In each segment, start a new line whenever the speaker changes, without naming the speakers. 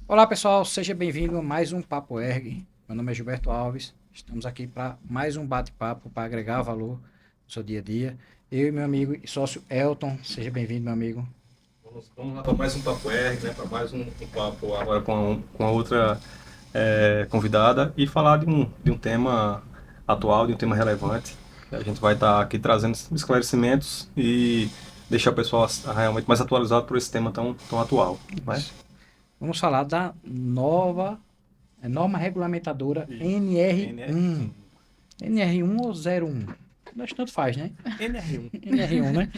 Olá pessoal, seja bem-vindo a mais um Papo Erg. Meu nome é Gilberto Alves. Estamos aqui para mais um bate-papo para agregar valor no seu dia a dia. Eu e meu amigo e sócio Elton, seja bem-vindo, meu amigo.
Vamos lá para mais um Papo R, né? Para mais um papo agora com a outra convidada e falar de um tema atual, de um tema relevante. A gente vai estar aqui trazendo esclarecimentos e deixar o pessoal realmente mais atualizado por esse tema tão atual, né?
Isso. Vamos falar da nova norma regulamentadora
Isso.
NR1.
NR1.
NR1 ou 01? Mas tanto faz, né?
NR1.
NR1, né?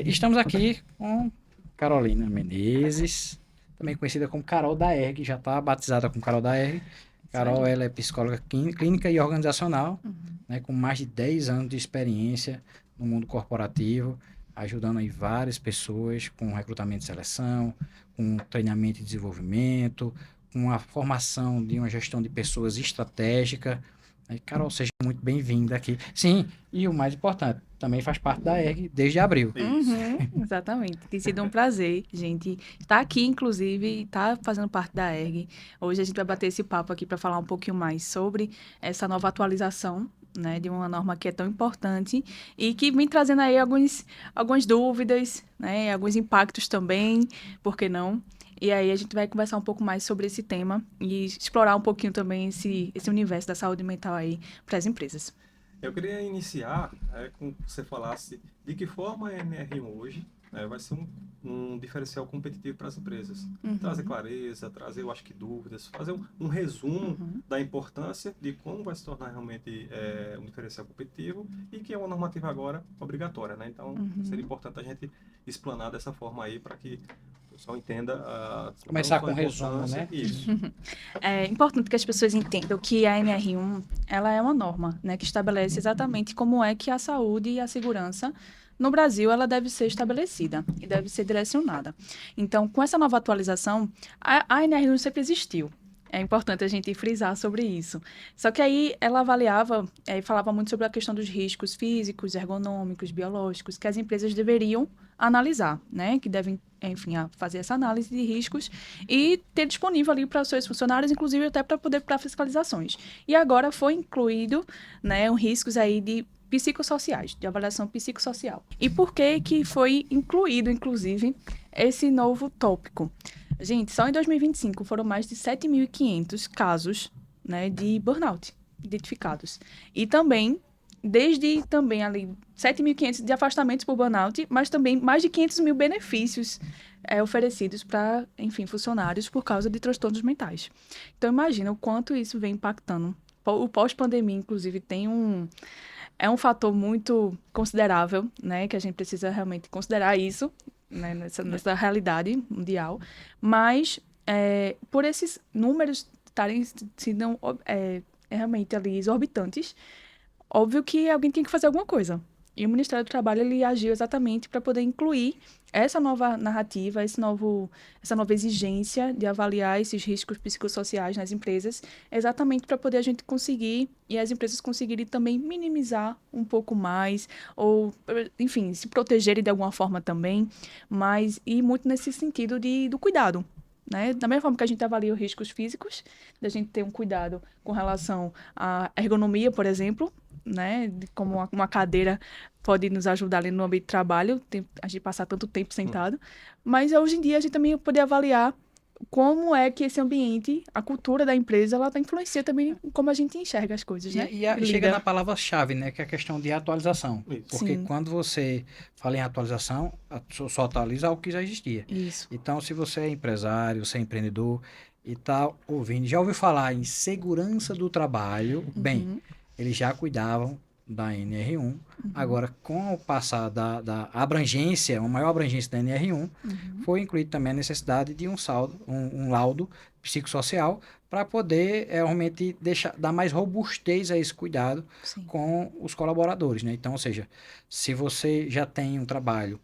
Estamos aqui com Carolina Menezes, também conhecida como Carol da Erg, já está batizada com Carol da Erg.
Isso
Carol,
aí.
ela é psicóloga clínica e organizacional,
Uhum.
né, com mais de 10 anos de experiência no mundo corporativo, ajudando aí várias pessoas com recrutamento e seleção, com treinamento e desenvolvimento, com a formação de uma gestão de pessoas estratégica. Carol, seja muito bem-vinda aqui. Sim, e o mais importante, também faz parte da ERG desde abril.
Isso.
Uhum, exatamente. Tem sido um prazer, gente, estar aqui, inclusive, e estar fazendo parte da ERG. Hoje a gente vai bater esse papo aqui para falar um pouquinho mais sobre essa nova atualização, né, de uma norma que é tão importante e que vem trazendo aí algumas dúvidas, né, alguns impactos também, por que não? E aí a gente vai conversar um pouco mais sobre esse tema e explorar um pouquinho também esse universo da saúde mental aí para as empresas.
Eu queria iniciar com que você falasse de que forma a NR1 hoje vai ser um diferencial competitivo para as empresas. Trazer
Uhum,
clareza, trazer, eu acho que dúvidas, fazer um resumo
uhum,
da importância de como vai se tornar realmente um diferencial competitivo e que é uma normativa agora obrigatória, né? Então, seria
uhum.
importante a gente explanar dessa forma aí para que o pessoal entenda não
Começar
só
com
a
um resumo,
importância,
né?
isso.
É importante que as pessoas entendam que a NR1, ela é uma norma, né, que estabelece exatamente como é que a saúde e a segurança no Brasil ela deve ser estabelecida e deve ser direcionada. Então, com essa nova atualização, a NR1 sempre existiu. É importante a gente frisar sobre isso. Só que aí ela avaliava e falava muito sobre a questão dos riscos físicos, ergonômicos, biológicos, que as empresas deveriam analisar, né? Que devem, enfim, fazer essa análise de riscos e ter disponível ali para os seus funcionários, inclusive até para fiscalizações. E agora foi incluído, né, riscos aí de psicossociais, de avaliação psicossocial. E por que que foi incluído, inclusive, esse novo tópico? Gente, só em 2025 foram mais de 7.500 casos, né, de burnout identificados. E também, desde também ali 7.500 de afastamentos por burnout, mas também mais de 500 mil benefícios oferecidos para, enfim, funcionários por causa de transtornos mentais. Então, imagina o quanto isso vem impactando. O pós-pandemia, inclusive, é um fator muito considerável, né, que a gente precisa realmente considerar isso, né, nessa realidade mundial, mas por esses números estarem sendo realmente ali exorbitantes, óbvio que alguém tem que fazer alguma coisa. E o Ministério do Trabalho ele agiu exatamente para poder incluir essa nova narrativa, essa nova exigência de avaliar esses riscos psicossociais nas empresas, exatamente para poder a gente conseguir e as empresas conseguirem também minimizar um pouco mais, ou, enfim, se protegerem de alguma forma também, mas e muito nesse sentido do cuidado. Né? Da mesma forma que a gente avalia os riscos físicos, da gente ter um cuidado com relação à ergonomia, por exemplo, né? De como uma cadeira pode nos ajudar ali no ambiente de trabalho, a gente passar tanto tempo
Hum.
sentado. Mas hoje em dia a gente também pode avaliar como é que esse ambiente, a cultura da empresa, ela tá influencia também em como a gente enxerga as coisas, né? E
E chega na
lida.
palavra-chave, né? Que é a questão de atualização.
Isso.
Porque
Sim,
quando você fala em atualização, só atualiza algo que já existia.
isso.
Então, se você é empresário, você é empreendedor e está ouvindo, já ouviu falar em segurança do trabalho, bem,
Uhum,
eles já cuidavam da NR1.
uhum,
Agora, com o passar da abrangência, uma maior abrangência da NR1,
uhum.
foi incluído também a necessidade de um laudo psicossocial para poder realmente dar mais robustez a esse cuidado
Sim.
com os colaboradores, né? Então, ou seja, se você já tem um trabalho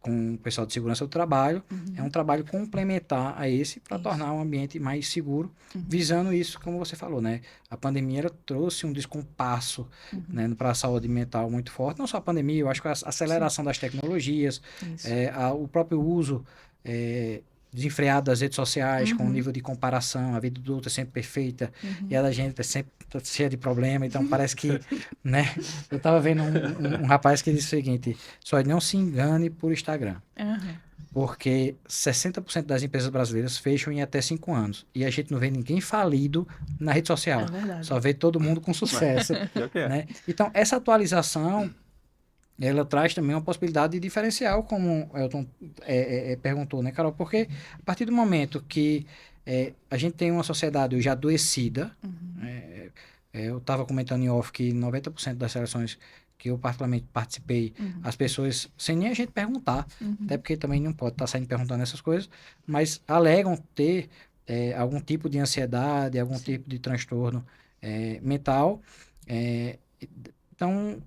com o pessoal de segurança do trabalho, é um
Uhum,
trabalho complementar a esse para
isso.
tornar um ambiente mais seguro,
Uhum,
visando isso, como você falou, né? A pandemia ela trouxe um descompasso,
uhum.
né, para a saúde mental muito forte, não só a pandemia, eu acho que a
Sim,
aceleração das tecnologias,
isso.
o próprio uso é, desenfreado das redes sociais, com o
Uhum.
nível de comparação, a vida do outro é sempre perfeita,
Uhum.
e a da gente é sempre cheia de problema, então parece que, né? Eu tava vendo um rapaz que disse o seguinte: só não se engane por Instagram,
Aham.
porque 60% das empresas brasileiras fecham em até 5 anos, e a gente não vê ninguém falido na rede social,
É verdade.
só vê todo mundo com sucesso,
Pior que é.
né? Então, essa atualização ela traz também uma possibilidade de diferencial, como o Elton perguntou, né, Carol? Porque a partir do momento que a gente tem uma sociedade hoje adoecida, é, eu estava comentando em off que 90% das seleções que eu particularmente participei, as pessoas, sem nem a gente perguntar, até porque também não pode estar saindo perguntando essas coisas, mas alegam ter algum tipo de ansiedade, algum tipo de transtorno mental. é, então,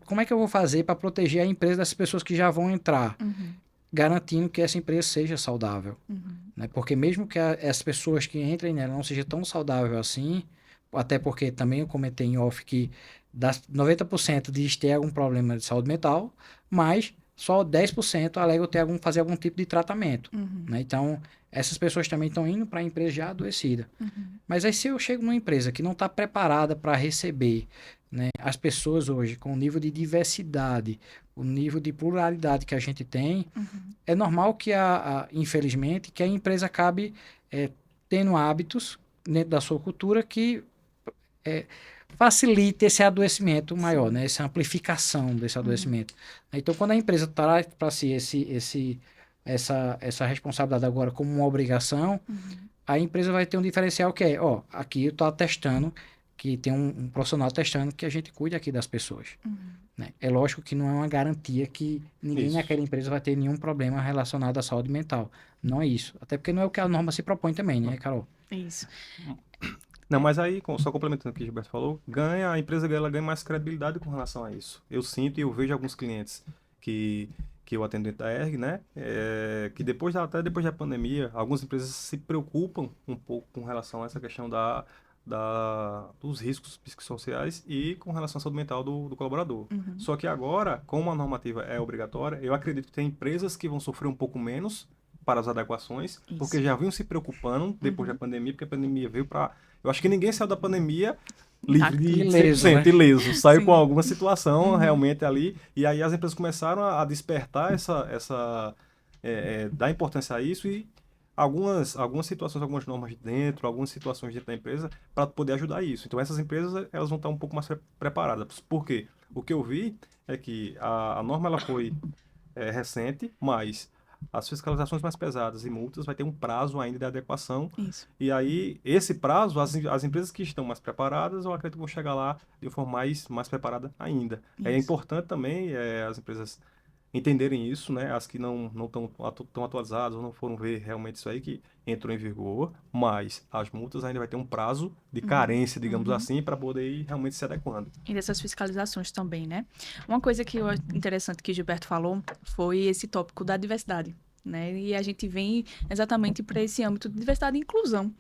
como é que eu vou fazer para proteger a empresa dessas pessoas que já vão entrar,
Uhum.
garantindo que essa empresa seja saudável,
Uhum.
né? Porque mesmo que as pessoas que entrem nela não seja tão saudável assim, até porque também eu comentei em off que das 90% diz ter algum problema de saúde mental, mas só 10% alegam fazer algum tipo de tratamento,
Uhum.
né? Então, essas pessoas também estão indo para a empresa já adoecida.
Uhum.
Mas aí se eu chego numa empresa que não está preparada para receber, né, as pessoas hoje com o nível de diversidade, o nível de pluralidade que a gente tem, é normal que infelizmente, que a empresa acabe tendo hábitos dentro da sua cultura que é, facilite esse adoecimento maior,
Sim.
né, essa amplificação desse adoecimento. Então, quando a empresa traz para si essa responsabilidade agora como uma obrigação, a empresa vai ter um diferencial que é, ó, aqui eu estou testando, que tem um profissional testando que a gente cuida aqui das pessoas. Né? É lógico que não é uma garantia que ninguém
Isso.
naquela empresa vai ter nenhum problema relacionado à saúde mental. Não é isso. Até porque não é o que a norma se propõe também, né, Carol?
Isso.
Não, mas aí, só complementando o que o Gilberto falou, a empresa ela ganha mais credibilidade com relação a isso. Eu sinto e eu vejo alguns clientes que, que eu atendo dentro da ERG, né? Que até depois da pandemia, algumas empresas se preocupam um pouco com relação a essa questão dos riscos psicossociais e com relação à saúde mental do colaborador. Só que agora, como a normativa é obrigatória, eu acredito que tem empresas que vão sofrer um pouco menos para as adequações, porque
Isso.
já vinham se preocupando depois da pandemia, porque a pandemia veio para... Eu acho que ninguém saiu da pandemia livre de
Ileso,
100%
né?
ileso. Saiu
Sim.
com alguma situação realmente ali, e aí as empresas começaram a despertar dar importância a isso e algumas situações, algumas normas dentro, algumas situações dentro da empresa para poder ajudar isso. Então essas empresas elas vão estar um pouco mais preparadas. Por quê? O que eu vi é que a norma ela foi recente, mas as fiscalizações mais pesadas e multas vai ter um prazo ainda de adequação.
Isso.
E aí, esse prazo, as empresas que estão mais preparadas, eu acredito que vão chegar lá de forma mais preparada ainda. É
Isso.
importante também as empresas entenderem isso, né? As que não estão tão atualizadas ou não foram ver realmente isso aí que entrou em vigor, mas as multas ainda vai ter um prazo de carência, digamos assim, para poder ir realmente se adequando.
E dessas fiscalizações também, né? Uma coisa que eu acho interessante que o Gilberto falou foi esse tópico da diversidade, né? E a gente vem exatamente para esse âmbito de diversidade e inclusão,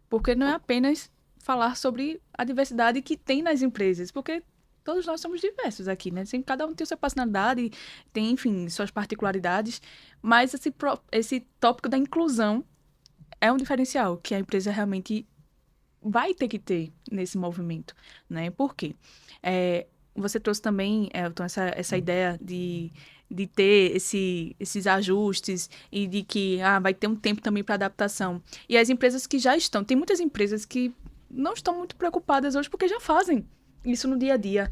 porque não é apenas falar sobre a diversidade que tem nas empresas, porque todos nós somos diversos aqui, né? Cada um tem sua personalidade, tem, enfim, suas particularidades, mas esse tópico da inclusão é um diferencial que a empresa realmente vai ter que ter nesse movimento, né? Por quê? Você trouxe também, Elton, essa ideia de ter esses ajustes e de que vai ter um tempo também para adaptação. E as empresas que já estão, tem muitas empresas que não estão muito preocupadas hoje porque já fazem isso no dia a dia,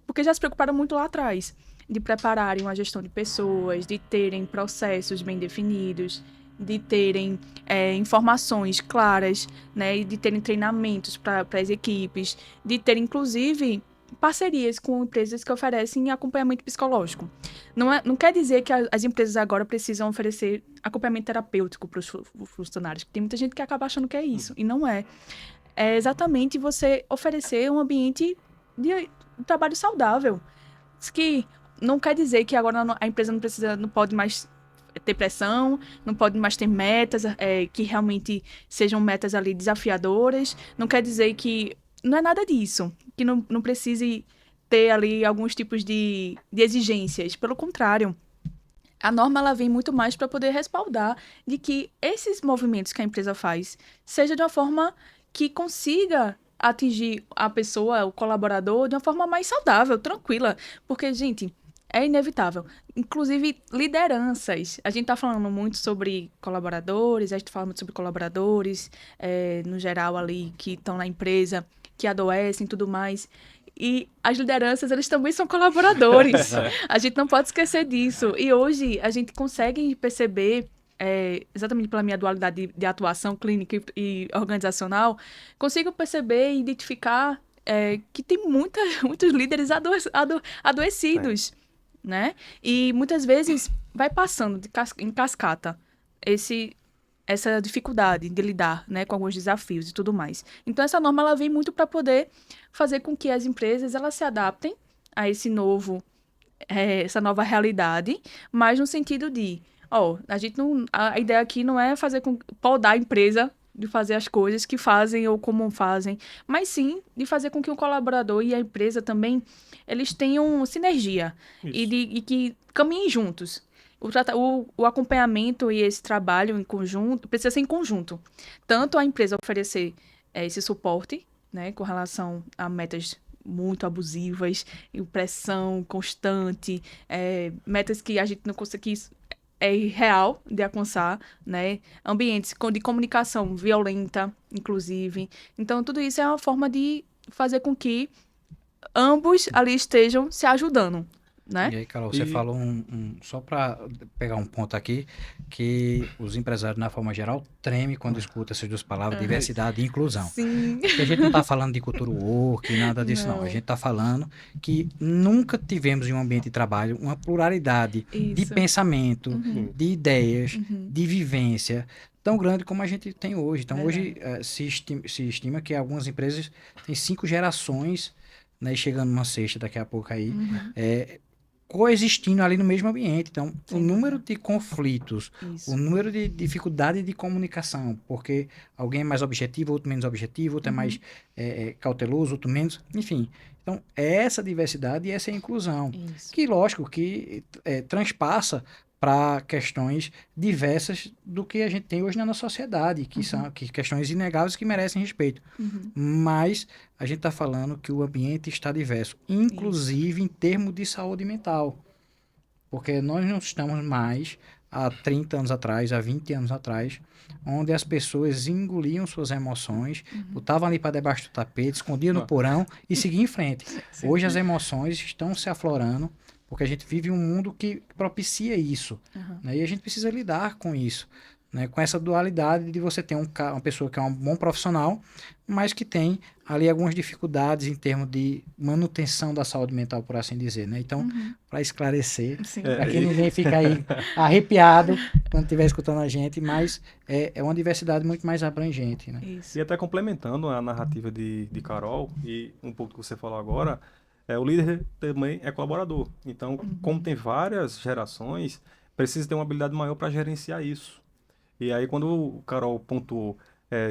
porque já se preocuparam muito lá atrás de prepararem uma gestão de pessoas, de terem processos bem definidos, de terem informações claras, né, e de terem treinamentos para as equipes, de ter, inclusive, parcerias com empresas que oferecem acompanhamento psicológico. Não quer dizer que as empresas agora precisam oferecer acompanhamento terapêutico para os funcionários. Tem muita gente que acaba achando que é isso, e não é. É exatamente você oferecer um ambiente de trabalho saudável. Isso que não quer dizer que agora a empresa não pode mais ter pressão, não pode mais ter metas que realmente sejam metas ali desafiadoras. Não quer dizer que não é nada disso, que não precise ter ali alguns tipos de exigências. Pelo contrário, A norma ela vem muito mais para poder respaldar de que esses movimentos que a empresa faz seja de uma forma que consiga atingir a pessoa, o colaborador, de uma forma mais saudável, tranquila. Porque, gente, é inevitável. Inclusive, lideranças. A gente está falando muito sobre colaboradores, a gente fala muito sobre colaboradores, no geral ali, que estão na empresa, que adoecem e tudo mais. E as lideranças, eles também são colaboradores. A gente não pode esquecer disso. E hoje, a gente consegue perceber, exatamente pela minha dualidade de atuação clínica e organizacional, consigo perceber e identificar que tem muitos líderes adoecidos, né? E muitas vezes vai passando em cascata essa dificuldade de lidar, né, com alguns desafios e tudo mais. Então, essa norma ela vem muito para poder fazer com que as empresas elas se adaptem a essa nova realidade, mas no sentido de, a ideia aqui não é podar a empresa de fazer as coisas que fazem ou como fazem, mas sim de fazer com que o colaborador e a empresa também eles tenham sinergia e que caminhem juntos. O acompanhamento e esse trabalho em conjunto precisa ser em conjunto. Tanto a empresa oferecer esse suporte, né, com relação a metas muito abusivas, e pressão constante, metas que a gente não consegue, é irreal de alcançar, né? Ambientes de comunicação violenta, inclusive. Então, tudo isso é uma forma de fazer com que ambos ali estejam se ajudando, né?
E aí, Carol, você falou só para pegar um ponto aqui, que os empresários, na forma geral, tremem quando escutam essas duas palavras, diversidade e inclusão.
Sim.
Porque a gente não está falando de cultura woke, nada disso, não. A gente está falando que nunca tivemos em um ambiente de trabalho uma pluralidade de pensamento, de ideias, de vivência tão grande como a gente tem hoje. Então, hoje se estima que algumas empresas têm 5 gerações, né, chegando numa sexta daqui a pouco aí, coexistindo ali no mesmo ambiente. Então, o número de conflitos, o número de dificuldade de comunicação, porque alguém é mais objetivo, outro menos objetivo, outro é mais cauteloso, outro menos, enfim. Então, é essa diversidade e essa inclusão, que lógico que transpassa para questões diversas do que a gente tem hoje na nossa sociedade, que são questões inegáveis que merecem respeito. Mas a gente está falando que o ambiente está diverso, inclusive em termos de saúde mental. Porque nós não estamos mais há 30 anos atrás, há 20 anos atrás, onde as pessoas engoliam suas emoções, botavam ali para debaixo do tapete, escondiam no porão e seguiam em frente. Hoje as emoções estão se aflorando, porque a gente vive um mundo que propicia isso, né? E a gente precisa lidar com isso, né? Com essa dualidade de você ter uma pessoa que é um bom profissional, mas que tem ali algumas dificuldades em termos de manutenção da saúde mental, por assim dizer, né? Então, para esclarecer, para que ninguém fique aí arrepiado quando estiver escutando a gente, mas é uma diversidade muito mais abrangente, né?
E até complementando a narrativa de Carol e um pouco que você falou agora, o líder também é colaborador. Então, como tem várias gerações, precisa ter uma habilidade maior para gerenciar isso. E aí, quando o Carol pontuou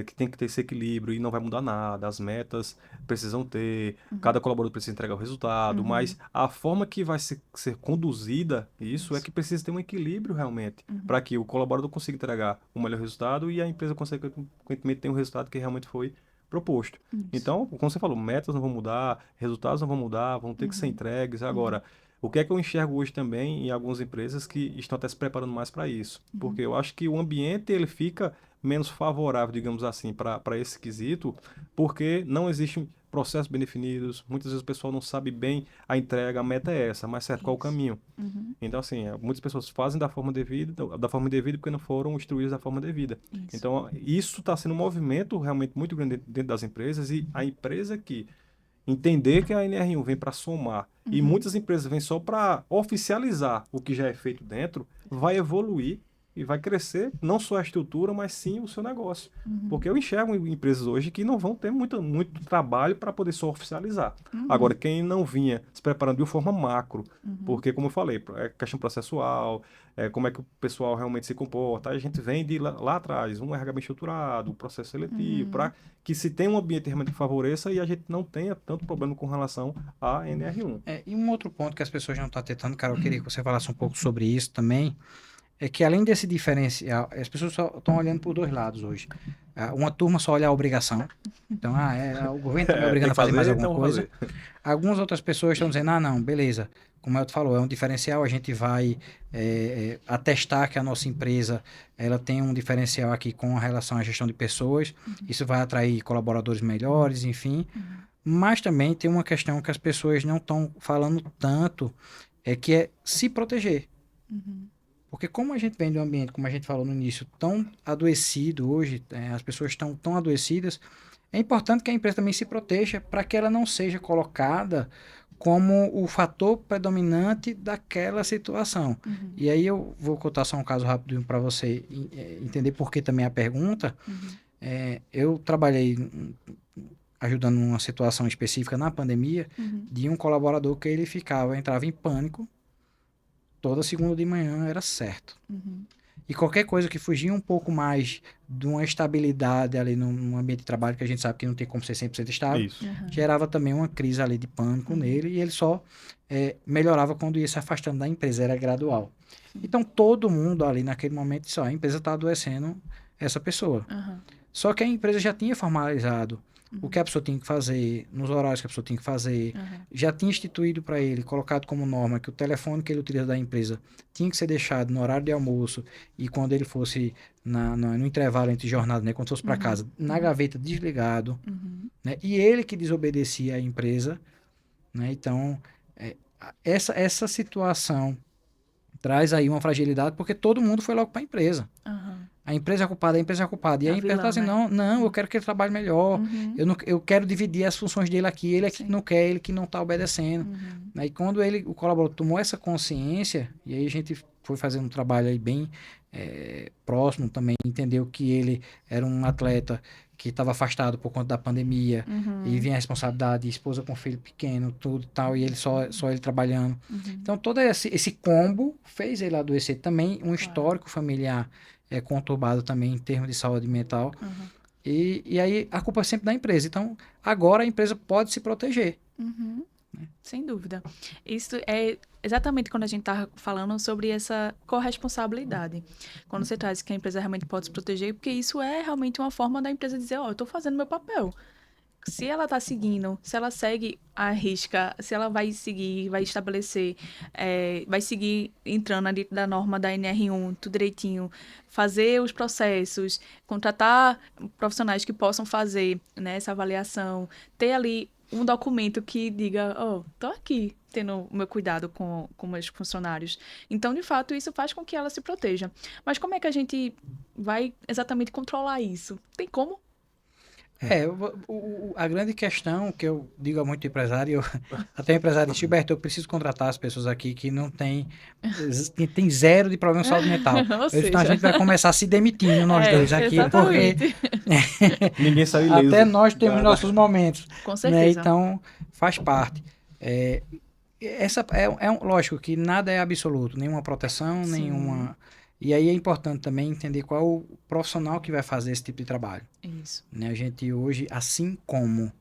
que tem que ter esse equilíbrio e não vai mudar nada, as metas precisam ter, cada colaborador precisa entregar o resultado, mas a forma que vai ser conduzida isso é que precisa ter um equilíbrio realmente, para que o colaborador consiga entregar o melhor resultado e a empresa, consequentemente, tenha um resultado que realmente foi proposto. Então, como você falou, metas não vão mudar, resultados não vão mudar, vão ter que ser entregues. Agora, o que é que eu enxergo hoje também em algumas empresas que estão até se preparando mais para isso? Porque eu acho que o ambiente ele fica menos favorável, digamos assim, para esse quesito, porque não existem processos bem definidos, muitas vezes o pessoal não sabe bem a entrega, a meta é essa, mas certo, qual o caminho? Então, assim, muitas pessoas fazem da forma devida porque não foram instruídas da forma devida. Então, isso está sendo um movimento realmente muito grande dentro das empresas e a empresa que entender que a NR1 vem para somar e muitas empresas vêm só para oficializar o que já é feito dentro, vai evoluir e vai crescer não só a estrutura, mas sim o seu negócio. Porque eu enxergo empresas hoje que não vão ter muito trabalho para poder só oficializar. Agora, quem não vinha se preparando de uma forma macro, porque, como eu falei, é questão processual, como é que o pessoal realmente se comporta, aí a gente vem de lá atrás, um RH bem estruturado, um processo seletivo, para que se tenha um ambiente realmente que favoreça e a gente não tenha tanto problema com relação à NR1.
E um outro ponto que as pessoas não estão atentando, cara, eu queria que você falasse um pouco sobre isso também, é que além desse diferencial, as pessoas só estão olhando por dois lados hoje. Uma turma só olha a obrigação. Então, o governo está me obrigando a fazer mais alguma coisa. Algumas outras pessoas estão dizendo, não, beleza, como eu falou, é um diferencial, a gente vai atestar que a nossa empresa ela tem um diferencial aqui com relação à gestão de pessoas, isso vai atrair colaboradores melhores, enfim. Mas também tem uma questão que as pessoas não estão falando tanto, que é se proteger. Porque como a gente vem de um ambiente, como a gente falou no início, tão adoecido hoje, as pessoas estão tão adoecidas, é importante que a empresa também se proteja para que ela não seja colocada como o fator predominante daquela situação. E aí eu vou contar só um caso rápido para você entender por que também a pergunta. Eu trabalhei ajudando numa situação específica na pandemia de um colaborador que ele entrava em pânico. Toda segunda de manhã era certo. E qualquer coisa que fugia um pouco mais de uma estabilidade ali no ambiente de trabalho, que a gente sabe que não tem como ser 100% estável, gerava também uma crise ali de pânico nele, e ele só melhorava quando ia se afastando da empresa, era gradual. Então todo mundo ali naquele momento disse, a empresa está adoecendo essa pessoa. Só que a empresa já tinha formalizado o que a pessoa tinha que fazer, nos horários que a pessoa tinha que fazer, já tinha instituído para ele, colocado como norma que o telefone que ele utiliza da empresa tinha que ser deixado no horário de almoço e quando ele fosse no intervalo entre jornadas, né, quando fosse para casa, na gaveta desligado, né, e ele que desobedecia à empresa, né, então essa situação traz aí uma fragilidade porque todo mundo foi logo para a empresa. A empresa é culpada, a empresa é culpada. E a empresa fala assim, não, eu quero que ele trabalhe melhor. Eu quero dividir as funções dele aqui. Ele é que não quer, ele que não está obedecendo. Aí quando o colaborador tomou essa consciência, e aí a gente foi fazendo um trabalho aí bem próximo também, entendeu que ele era um atleta que estava afastado por conta da pandemia, e vinha a responsabilidade, esposa com filho pequeno, tudo e tal, e ele só ele trabalhando. Então todo esse combo fez ele adoecer também, um histórico familiar conturbado também em termos de saúde mental. E aí a culpa é sempre da empresa. Então, agora a empresa pode se proteger.
Sem dúvida. Isso é exatamente quando a gente está falando sobre essa corresponsabilidade. Quando você traz que a empresa realmente pode se proteger, porque isso é realmente uma forma da empresa dizer, eu estou fazendo meu papel. Se ela está seguindo, se ela segue a risca, se ela vai seguir, vai estabelecer, vai seguir entrando ali da norma da NR1, tudo direitinho, fazer os processos, contratar profissionais que possam fazer, né, essa avaliação, ter ali um documento que diga, estou aqui tendo o meu cuidado com meus funcionários. Então, de fato, isso faz com que ela se proteja. Mas como é que a gente vai exatamente controlar isso? Tem como?
A grande questão que eu digo a muito empresário, até o empresário diz, Gilberto, eu preciso contratar as pessoas aqui que não tem zero de problema de saúde mental. Então a gente vai começar se demitindo nós dois aqui,
exatamente.
Porque
ninguém sai ileso.
Até nós temos nossos momentos.
Com certeza.
Né? Então faz parte. Lógico que nada é absoluto, nenhuma proteção, nenhuma... E aí é importante também entender qual é o profissional que vai fazer esse tipo de trabalho.
Isso.
Né? A gente hoje, assim como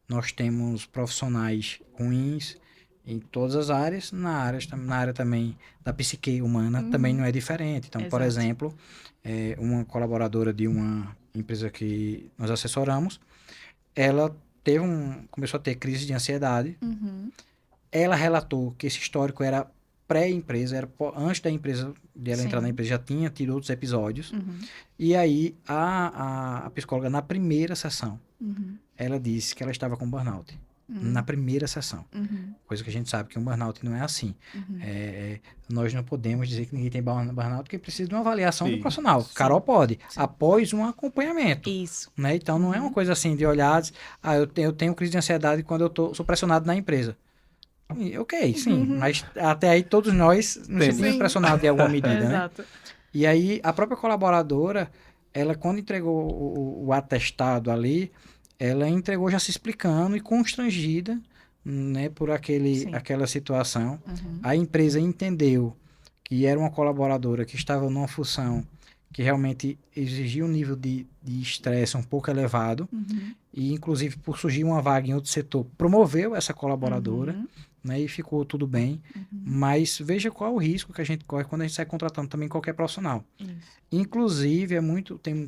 nós temos profissionais ruins em todas as áreas, na área também da psique humana também não é diferente. Então, por exemplo, uma colaboradora de uma empresa que nós assessoramos, ela começou a ter crise de ansiedade. Ela relatou que esse histórico era pré-empresa, antes da empresa, dela entrar na empresa, já tinha tido outros episódios. E aí, a psicóloga, na primeira sessão, ela disse que ela estava com burnout. Na primeira sessão. Coisa que a gente sabe que um burnout não é assim. Nós não podemos dizer que ninguém tem burnout, porque precisa de uma avaliação do profissional. Carol pode, após um acompanhamento.
Isso.
Né? Então, não é uma coisa assim de olhar, eu tenho crise de ansiedade quando eu sou pressionado na empresa. Ok, sim, mas até aí todos nós nos sentimos pressionados de alguma medida, né?
Exato.
E aí, a própria colaboradora, ela quando entregou o atestado ali, ela entregou já se explicando e constrangida, né, por
Sim.
aquela situação.
Uhum.
A empresa entendeu que era uma colaboradora que estava numa função que realmente exigia um nível de estresse um pouco elevado,
Uhum.
e inclusive por surgir uma vaga em outro setor, promoveu essa colaboradora,
Uhum.
né, e ficou tudo bem. Mas veja qual é o risco que a gente corre quando a gente sai contratando também qualquer profissional.
Isso.
Inclusive,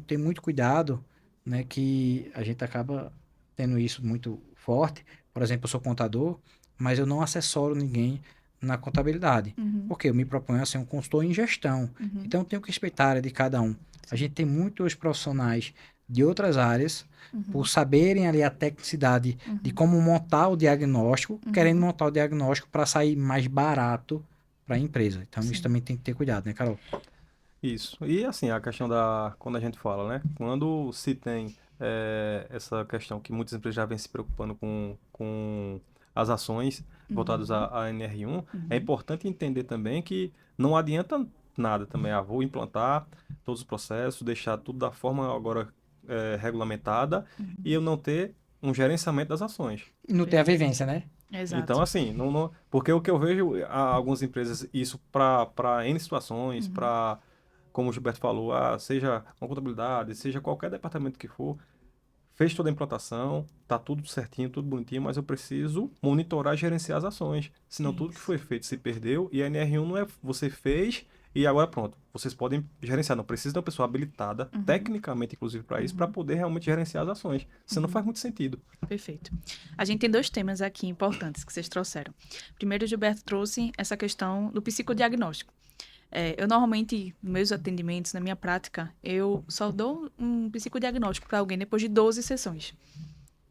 tem muito cuidado, né, que a gente acaba tendo isso muito forte. Por exemplo, eu sou contador, mas eu não assessoro ninguém na contabilidade,
Uhum.
porque eu me proponho a ser um consultor em gestão.
Uhum.
Então, eu tenho que respeitar a área de cada um. A gente tem muitos profissionais de outras áreas, por saberem ali a tecnicidade de como montar o diagnóstico, querendo montar o diagnóstico para sair mais barato para a empresa. Então, isso
Sim.
também tem que ter cuidado, né, Carol?
Isso. E assim, a questão da. Quando a gente fala, né? Quando se tem essa questão que muitas empresas já vêm se preocupando com as ações voltadas à NR1, é importante entender também que não adianta nada também. Ah, vou implantar todos os processos, deixar tudo da forma agora regulamentada e eu não ter um gerenciamento das ações.
E não tem a vivência, né?
Então,
Exato.
assim, porque o que eu vejo, algumas empresas, isso para N situações, para, como o Gilberto falou, seja uma contabilidade, seja qualquer departamento que for, fez toda a implantação, tá tudo certinho, tudo bonitinho, mas eu preciso monitorar e gerenciar as ações. Senão tudo que
Isso.
foi feito se perdeu e a NR1 não é você fez e agora pronto. Vocês podem gerenciar, não precisa de uma pessoa habilitada, tecnicamente, inclusive, para isso, para poder realmente gerenciar as ações. Senão não faz muito sentido.
Perfeito. A gente tem dois temas aqui importantes que vocês trouxeram. Primeiro, o Gilberto trouxe essa questão do psicodiagnóstico. Eu normalmente, nos meus atendimentos, na minha prática, eu só dou um psicodiagnóstico para alguém depois de 12 sessões.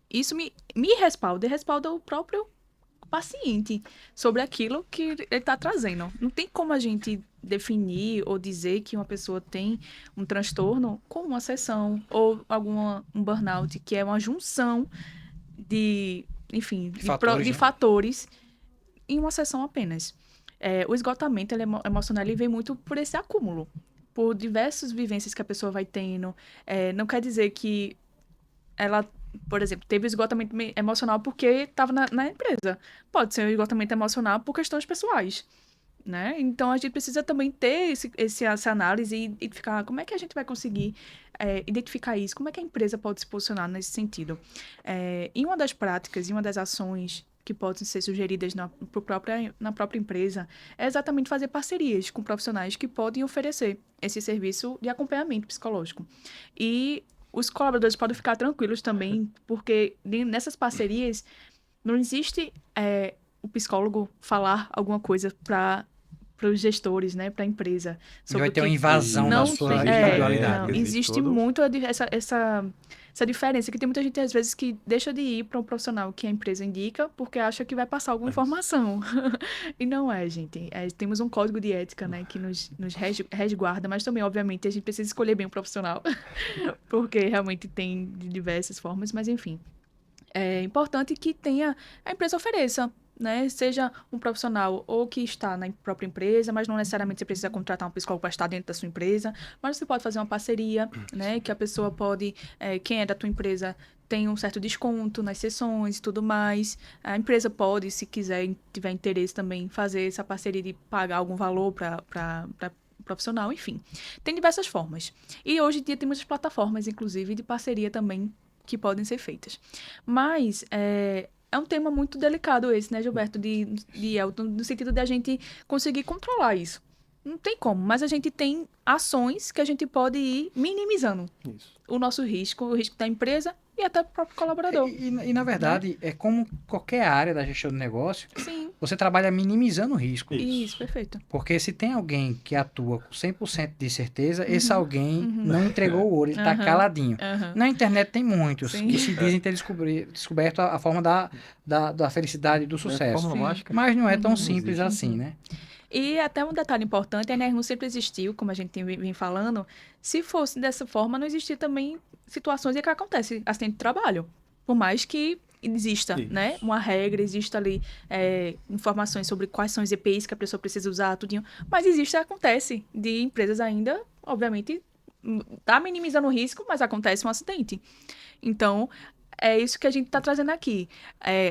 Isso me respalda e respalda o próprio paciente sobre aquilo que ele está trazendo. Não tem como a gente definir ou dizer que uma pessoa tem um transtorno com uma sessão ou um burnout, que é uma junção de, enfim,
Fatores,
de
né?
fatores em uma sessão apenas. O esgotamento ele emocional ele vem muito por esse acúmulo, por diversas vivências que a pessoa vai tendo. Não quer dizer que ela, por exemplo, teve esgotamento emocional porque estava na empresa. Pode ser um esgotamento emocional por questões pessoais, né? Então, a gente precisa também ter essa análise e ficar como é que a gente vai conseguir identificar isso, como é que a empresa pode se posicionar nesse sentido. Em uma das práticas, em uma das ações que podem ser sugeridas na própria empresa, é exatamente fazer parcerias com profissionais que podem oferecer esse serviço de acompanhamento psicológico. E os colaboradores podem ficar tranquilos também, porque nessas parcerias não existe o psicólogo falar alguma coisa para os gestores, né, para a empresa,
Não vai
sobre o
ter uma
que
invasão da
não
sua
tem,
individualidade,
não,
né?
existe muito essa diferença, que tem muita gente, às vezes, que deixa de ir para um profissional que a empresa indica porque acha que vai passar alguma informação. E não é, gente. Temos um código de ética, né, que nos resguarda, mas também, obviamente, a gente precisa escolher bem o profissional, porque realmente tem de diversas formas, mas enfim. É importante que a empresa ofereça, né? Seja um profissional ou que está na própria empresa, mas não necessariamente você precisa contratar um psicólogo para estar dentro da sua empresa, mas você pode fazer uma parceria, né? Que a pessoa pode, quem é da tua empresa tem um certo desconto nas sessões e tudo mais. A empresa pode, se quiser, tiver interesse também, fazer essa parceria de pagar algum valor para profissional, enfim. Tem diversas formas. E hoje em dia tem muitas plataformas, inclusive, de parceria também que podem ser feitas. Mas é um tema muito delicado esse, né, Gilberto, de Elton, no sentido de a gente conseguir controlar isso. Não tem como, mas a gente tem ações que a gente pode ir minimizando
Isso.
o nosso risco, o risco da empresa e até do próprio colaborador.
Na verdade, é como qualquer área da gestão do negócio,
Sim,
você trabalha minimizando o risco.
isso, perfeito.
Porque se tem alguém que atua com 100% de certeza, esse alguém não entregou o ouro, ele está caladinho. Na internet tem muitos
Sim.
que se dizem ter descoberto a forma da felicidade e do sucesso.
Fórmula mágica.
Mas não é tão
Não
simples
existe.
assim, né?
E até um detalhe importante, a NR1 sempre existiu, como a gente vem falando. Se fosse dessa forma, não existia também situações em que acontece acidente de trabalho. Por mais que exista,
Isso.
né? Uma regra, exista ali informações sobre quais são os EPIs que a pessoa precisa usar, tudinho. Mas acontece de empresas ainda, obviamente, tá minimizando o risco, mas acontece um acidente. Então, é isso que a gente está trazendo aqui.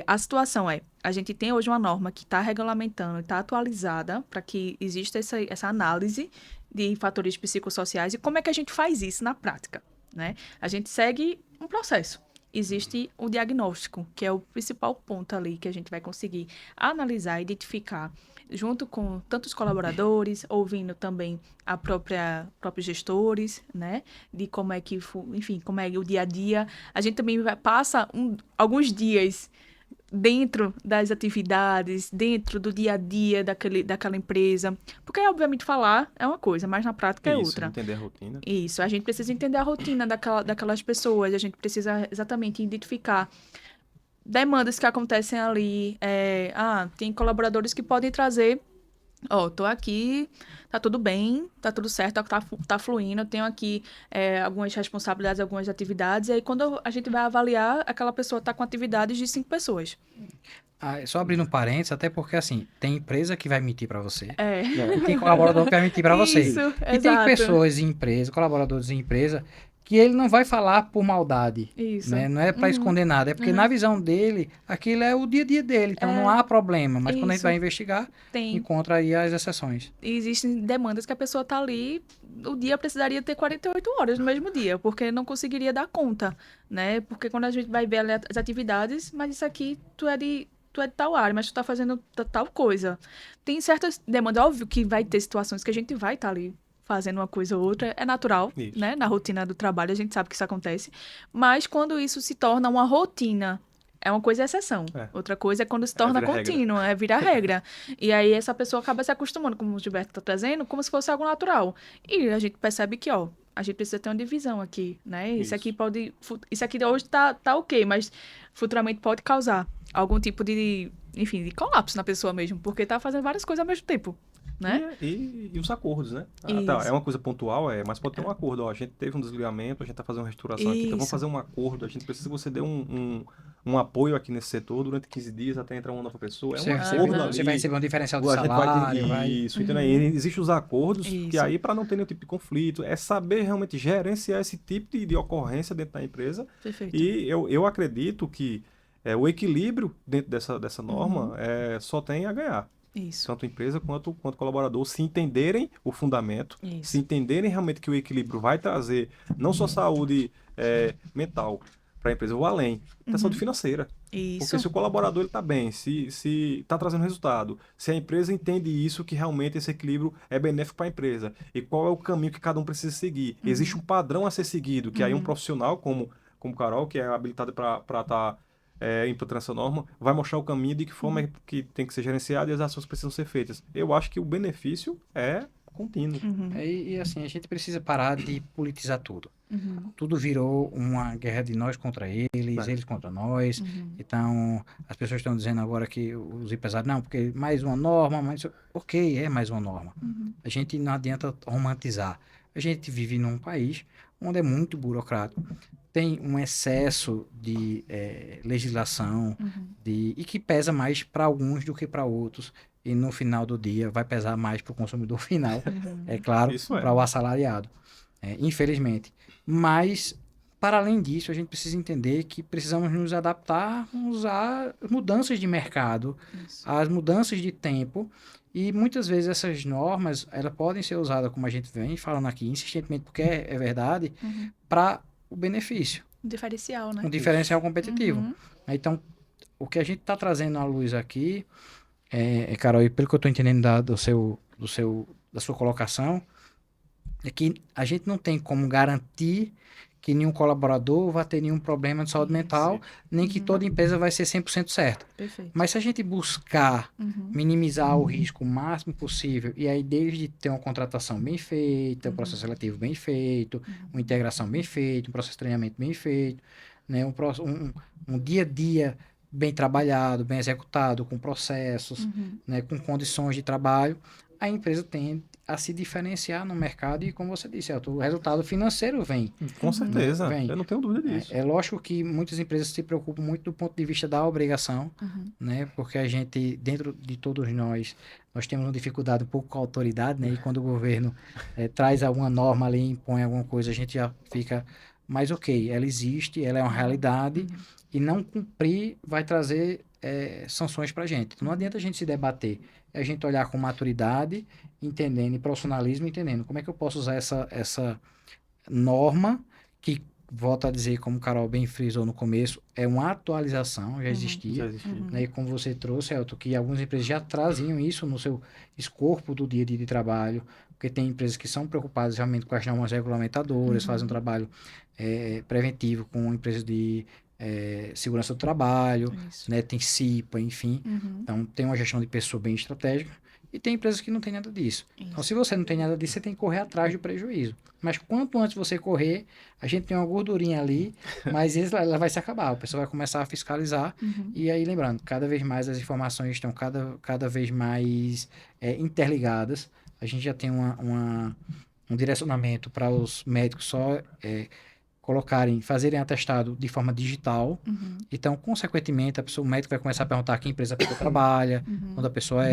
A situação a gente tem hoje uma norma que está regulamentando, está atualizada para que exista essa análise de fatores psicossociais e como é que a gente faz isso na prática, né? A gente segue um processo. Existe o diagnóstico, que é o principal ponto ali que a gente vai conseguir analisar, identificar, junto com tantos colaboradores, ouvindo também próprios gestores, né? De como é que, enfim, como é o dia a dia. A gente também passa alguns dias dentro das atividades, dentro do dia a dia daquela empresa. Porque, obviamente, falar é uma coisa, mas na prática é outra.
Entender a rotina.
Isso, a gente precisa entender a rotina daquelas pessoas, a gente precisa exatamente identificar demandas que acontecem ali. Tem colaboradores que podem trazer, tô aqui, tá tudo bem, tá tudo certo, tá fluindo, eu tenho aqui algumas responsabilidades, algumas atividades, e aí quando a gente vai avaliar, aquela pessoa tá com atividades de 5 pessoas.
Só abrindo um parênteses, até porque assim, tem empresa que vai mentir para você.
E
tem colaborador que vai mentir para você.
Isso,
e
exato.
tem pessoas em empresa, colaboradores em empresa, que ele não vai falar por maldade.
Isso.
Né? Não é para esconder nada, é porque na visão dele, aquilo é o dia a dia dele, então não há problema. Mas quando a gente vai investigar, encontra aí as exceções.
E existem demandas que a pessoa tá ali, o dia precisaria ter 48 horas no mesmo dia, porque não conseguiria dar conta, né? Porque quando a gente vai ver as atividades, mas isso aqui tu é de tal área, mas tu tá fazendo tal coisa. Tem certas demandas, óbvio que vai ter situações que a gente vai estar ali fazendo uma coisa ou outra, é natural, né? Na rotina do trabalho, a gente sabe que isso acontece. Mas quando isso se torna uma rotina, é uma coisa exceção. Outra coisa é quando se torna contínuo, vira regra. E aí essa pessoa acaba se acostumando, como o Gilberto está trazendo, como se fosse algo natural. E a gente percebe que, a gente precisa ter uma divisão aqui, né? Isso aqui hoje tá ok, mas futuramente pode causar algum tipo de colapso na pessoa mesmo, porque tá fazendo várias coisas ao mesmo tempo. Né?
E os acordos, né? É uma coisa pontual, mas pode ter um acordo. A gente teve um desligamento, a gente está fazendo uma restauração aqui, então vamos fazer um acordo. A gente precisa que você dê um apoio aqui nesse setor durante 15 dias até entrar uma nova pessoa. É um acordo ali.
Você vai receber um diferencial do salário.
Isso, entendeu? Existem os acordos, que aí, para não ter nenhum tipo de conflito, é saber realmente gerenciar esse tipo de ocorrência dentro da empresa.
Perfeito.
E eu acredito que o equilíbrio dentro dessa norma só tem a ganhar.
Isso.
Tanto empresa quanto colaborador, se entenderem o fundamento, se entenderem realmente que o equilíbrio vai trazer não só saúde mental para a empresa, ou além, da saúde financeira.
Isso.
Porque se o colaborador está bem, se está trazendo resultado, se a empresa entende isso, que realmente esse equilíbrio é benéfico para a empresa, e qual é o caminho que cada um precisa seguir. Existe um padrão a ser seguido, que aí um profissional como Carol, que é habilitado para estar implantando essa norma, vai mostrar o caminho de que forma que tem que ser gerenciado e as ações precisam ser feitas. Eu acho que o benefício é contínuo.
E assim, a gente precisa parar de politizar tudo. Tudo virou uma guerra de nós contra eles, eles contra nós. Então, as pessoas estão dizendo agora que os empresários, não, porque mais uma norma, ok, é mais uma norma. A gente não adianta romantizar. A gente vive num país onde é muito burocrático. Tem um excesso de legislação e que pesa mais para alguns do que para outros. E no final do dia vai pesar mais para o consumidor final, é claro, para o assalariado, infelizmente. Mas, para além disso, a gente precisa entender que precisamos nos adaptar às mudanças de mercado, às mudanças de tempo. E muitas vezes essas normas elas podem ser usadas, como a gente vem falando aqui, insistentemente, porque é verdade, para o benefício.
Um diferencial, né?
Um diferencial competitivo. Então, o que a gente está trazendo à luz aqui, Carol, e pelo que eu estou entendendo da sua colocação, é que a gente não tem como garantir que nenhum colaborador vai ter nenhum problema de saúde mental, nem que toda empresa vai ser 100% certa.
Perfeito.
Mas se a gente buscar minimizar o risco o máximo possível, e aí desde ter uma contratação bem feita, um processo seletivo bem feito, uma integração bem feita, um processo de treinamento bem feito, né, um dia a dia bem trabalhado, bem executado, com processos, né, com condições de trabalho, a empresa tende a se diferenciar no mercado e, como você disse, Elton, o resultado financeiro vem.
Com certeza,
Vem.
eu não tenho dúvida disso.
É lógico que muitas empresas se preocupam muito do ponto de vista da obrigação, né? Porque a gente, dentro de todos nós temos uma dificuldade um pouco com a autoridade, né? E quando o governo traz alguma norma ali, impõe alguma coisa, a gente já fica mais ok, ela existe, ela é uma realidade, e não cumprir vai trazer sanções para a gente. Então, não adianta a gente se debater, é a gente olhar com maturidade, entendendo, e profissionalismo, entendendo como é que eu posso usar essa norma que, volto a dizer, como o Carol bem frisou no começo, é uma atualização, já existia,
Já existia.
né? E como você trouxe, Elton, que algumas empresas já traziam isso no seu escopo do dia a dia de trabalho, porque tem empresas que são preocupadas realmente com as normas regulamentadoras, fazem um trabalho preventivo com empresas de segurança do trabalho,
Isso.
né? Tem CIPA, enfim. Então, tem uma gestão de pessoa bem estratégica. E tem empresas que não tem nada disso. Então, se você não tem nada disso, você tem que correr atrás do prejuízo. Mas quanto antes você correr, a gente tem uma gordurinha ali, mas ela vai se acabar. O pessoal vai começar a fiscalizar. E aí, lembrando, cada vez mais as informações estão cada vez mais interligadas. A gente já tem um direcionamento para os médicos só fazerem atestado de forma digital. Então, consequentemente, o médico vai começar a perguntar que empresa a pessoa trabalha, onde a pessoa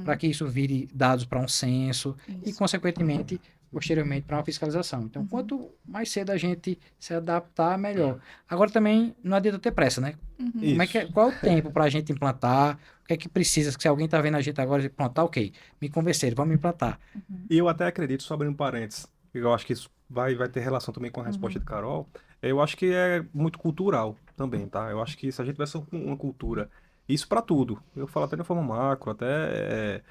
para que isso vire dados para um censo e, consequentemente, posteriormente, para uma fiscalização. Então, quanto mais cedo a gente se adaptar, melhor. Agora, também, não adianta ter pressa, né? Qual é o tempo para a gente implantar? O que é que precisa? Se alguém está vendo a gente agora e implantar, ok, me convenceram, vamos implantar.
E eu até acredito, só abrindo parênteses, eu acho que isso vai ter relação também com a resposta de Carol. Eu acho que é muito cultural também, tá? Eu acho que se a gente tivesse uma cultura, isso para tudo, eu falo até de forma macro, até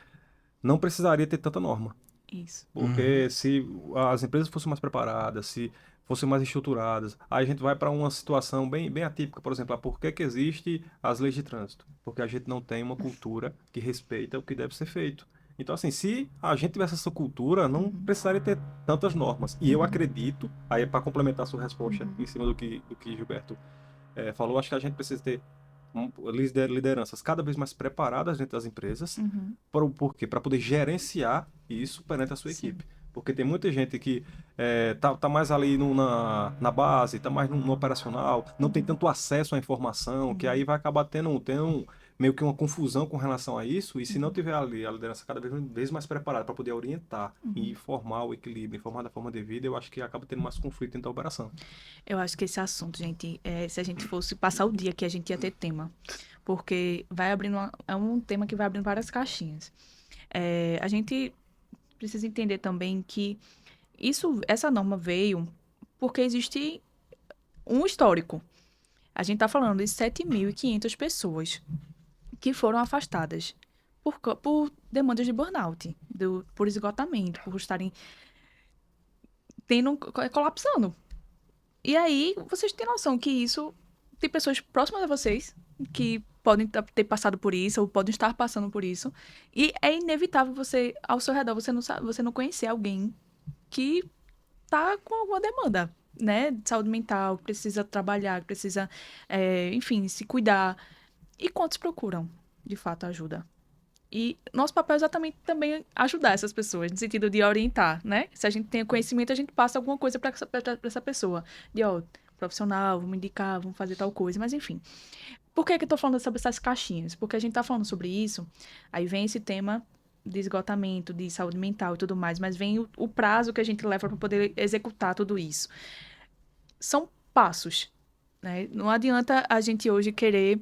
não precisaria ter tanta norma.
Isso.
Porque se as empresas fossem mais preparadas, se fossem mais estruturadas, aí a gente vai para uma situação bem atípica, por exemplo, por que existe as leis de trânsito? Porque a gente não tem uma cultura que respeita o que deve ser feito. Então, assim, se a gente tivesse essa cultura, não precisaria ter tantas normas. E eu acredito, aí para complementar a sua resposta em cima do que Gilberto falou, acho que a gente precisa ter lideranças cada vez mais preparadas dentro das empresas. Por quê? Para poder gerenciar isso perante a sua equipe. Porque tem muita gente que tá mais ali na base, tá mais no operacional, não tem tanto acesso à informação, que aí vai acabar tendo meio que uma confusão com relação a isso, e se não tiver ali a liderança cada vez mais preparada para poder orientar e informar o equilíbrio, informar da forma devida, eu acho que acaba tendo mais conflito dentro da operação.
Eu acho que esse assunto, gente, se a gente fosse passar o dia aqui, a gente ia ter tema. Porque vai abrindo é um tema que vai abrindo várias caixinhas. A gente precisa entender também que essa norma veio porque existe um histórico. A gente está falando de 7.500 pessoas que foram afastadas por demandas de burnout, por esgotamento, por estarem colapsando. E aí, vocês têm noção que isso tem pessoas próximas a vocês que podem ter passado por isso ou podem estar passando por isso. E é inevitável você, ao seu redor, você não conhecer alguém que tá com alguma demanda, né? De saúde mental, precisa trabalhar, precisa, enfim, se cuidar. E quantos procuram, de fato, ajuda? E nosso papel é exatamente também ajudar essas pessoas, no sentido de orientar, né? Se a gente tem conhecimento, a gente passa alguma coisa para essa pessoa. Profissional, vamos indicar, vamos fazer tal coisa, mas enfim. Por que eu tô falando sobre essas caixinhas? Porque a gente tá falando sobre isso, aí vem esse tema de esgotamento, de saúde mental e tudo mais, mas vem o prazo que a gente leva para poder executar tudo isso. São passos, né? Não adianta a gente hoje querer...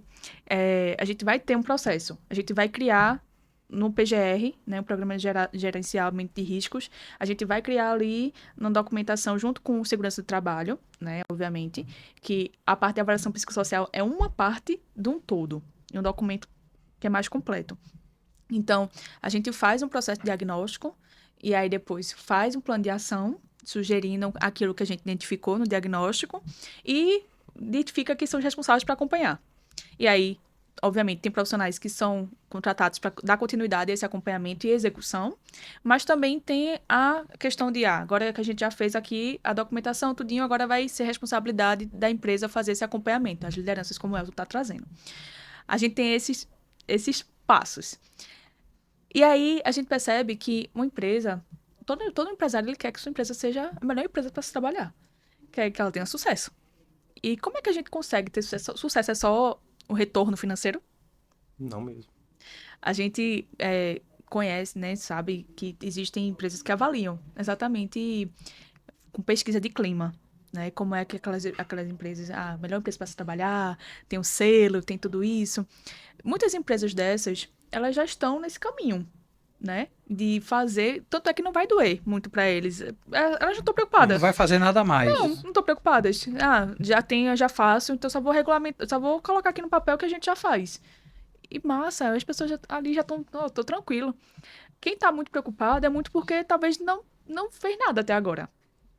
a gente vai ter um processo, a gente vai criar no PGR, né, o Programa de Gerenciamento de Riscos, a gente vai criar ali uma documentação junto com o Segurança do Trabalho, né, obviamente, que a parte de avaliação psicossocial é uma parte de um todo, um documento que é mais completo. Então, a gente faz um processo de diagnóstico e aí depois faz um plano de ação, sugerindo aquilo que a gente identificou no diagnóstico e identifica que são os responsáveis para acompanhar. E aí, obviamente, tem profissionais que são contratados para dar continuidade a esse acompanhamento e execução, mas também tem a questão de, agora que a gente já fez aqui a documentação, tudinho, agora vai ser responsabilidade da empresa fazer esse acompanhamento, as lideranças, como o Elton está trazendo. A gente tem esses passos. E aí a gente percebe que uma empresa, todo empresário ele quer que sua empresa seja a melhor empresa para se trabalhar. Quer que ela tenha sucesso. E como é que a gente consegue ter sucesso? Sucesso é só o retorno financeiro?
Não mesmo.
A gente conhece, né, sabe que existem empresas que avaliam exatamente com pesquisa de clima, né? Como é que aquelas empresas, a melhor empresa para se trabalhar, tem um selo, tem tudo isso. Muitas empresas dessas, elas já estão nesse caminho, né? De fazer, tanto é que não vai doer muito para eles. Elas já estão
Não
preocupadas.
vai fazer nada mais.
Não tô preocupadas. Já tenho, eu já faço, então só vou regulamentar, só vou colocar aqui no papel que a gente já faz. E massa, as pessoas ali já estão, tô tranquilo. Quem tá muito preocupado é muito porque talvez não fez nada até agora.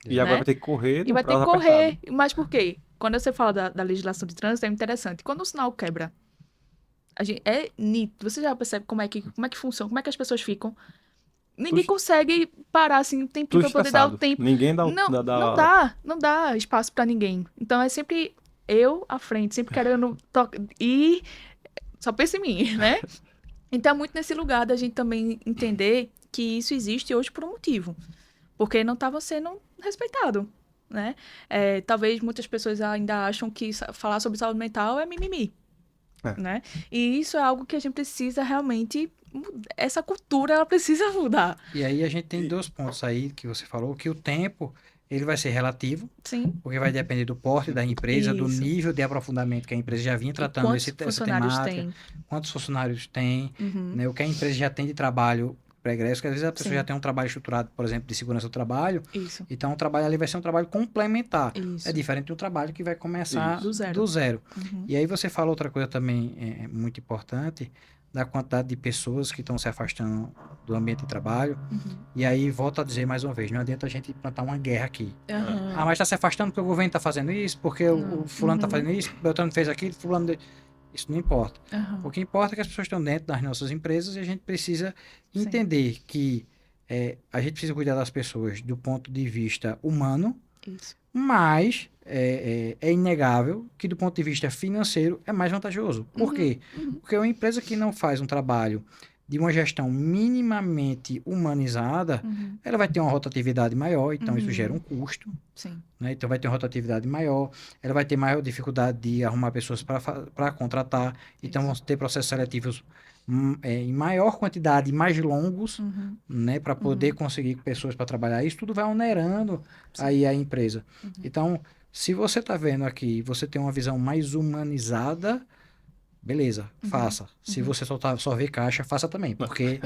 E agora
Né?
vai ter que correr
E
no
vai ter que
prazo
correr.
apertado.
Mas por quê? Quando você fala da legislação de trânsito, é interessante. Quando o sinal quebra, é nítido. Você já percebe como é que funciona, como é que as pessoas ficam. Ninguém
Tudo-
consegue parar assim um tempinho
Tudo
pra poder dar o
estressado.
tempo.
Ninguém dá,
Não dá espaço pra ninguém. Então é sempre eu à frente, sempre querendo ir, só pensa em mim, né? Então é muito nesse lugar da gente também entender que isso existe hoje por um motivo. Porque não estava sendo respeitado, né? Talvez muitas pessoas ainda acham que falar sobre saúde mental é mimimi, né? E isso é algo que a gente precisa realmente... Essa cultura, ela precisa mudar.
E aí a gente tem dois pontos aí que você falou, que o tempo, ele vai ser relativo,
Sim.
porque vai depender do porte da empresa, do
Isso.
nível de aprofundamento que a empresa já vinha
E
tratando
quantos
essa
funcionários
temática,
tem?
quantos funcionários tem,
Uhum.
né, o que a empresa já tem de trabalho pregresso, que às vezes a pessoa
Sim.
já tem um trabalho estruturado, por exemplo, de segurança do trabalho,
Isso.
então o trabalho ali vai ser um trabalho complementar.
Isso.
É diferente do trabalho que vai começar
Do zero.
do zero.
Uhum.
E aí você falou outra coisa também muito importante, da quantidade de pessoas que estão se afastando do ambiente de trabalho.
Uhum.
E aí, volto a dizer mais uma vez, não adianta a gente plantar uma guerra aqui.
Aham.
Ah, mas está se afastando porque o governo está fazendo isso, porque
Não.
o fulano está
Uhum.
fazendo isso, o Beltrano fez aquilo, fulano... Isso não importa.
Aham.
O que importa é que as pessoas estão dentro das nossas empresas e a gente precisa
Sim.
entender que a gente precisa cuidar das pessoas do ponto de vista humano,
Isso.
mas é inegável que do ponto de vista financeiro é mais vantajoso. Por quê?
Uhum.
Porque uma empresa que não faz um trabalho de uma gestão minimamente humanizada,
Uhum.
ela vai ter uma rotatividade maior, então isso
Uhum.
gera um custo,
Sim.
né? Então vai ter uma rotatividade maior, ela vai ter maior dificuldade de arrumar pessoas para contratar, então
Isso.
vão ter processos seletivos em maior quantidade e mais longos,
Uhum.
né, para poder conseguir pessoas para trabalhar. Isso tudo vai onerando aí a empresa. Então, se você está vendo aqui, você tem uma visão mais humanizada, beleza, faça. Se você só vê caixa, faça também, porque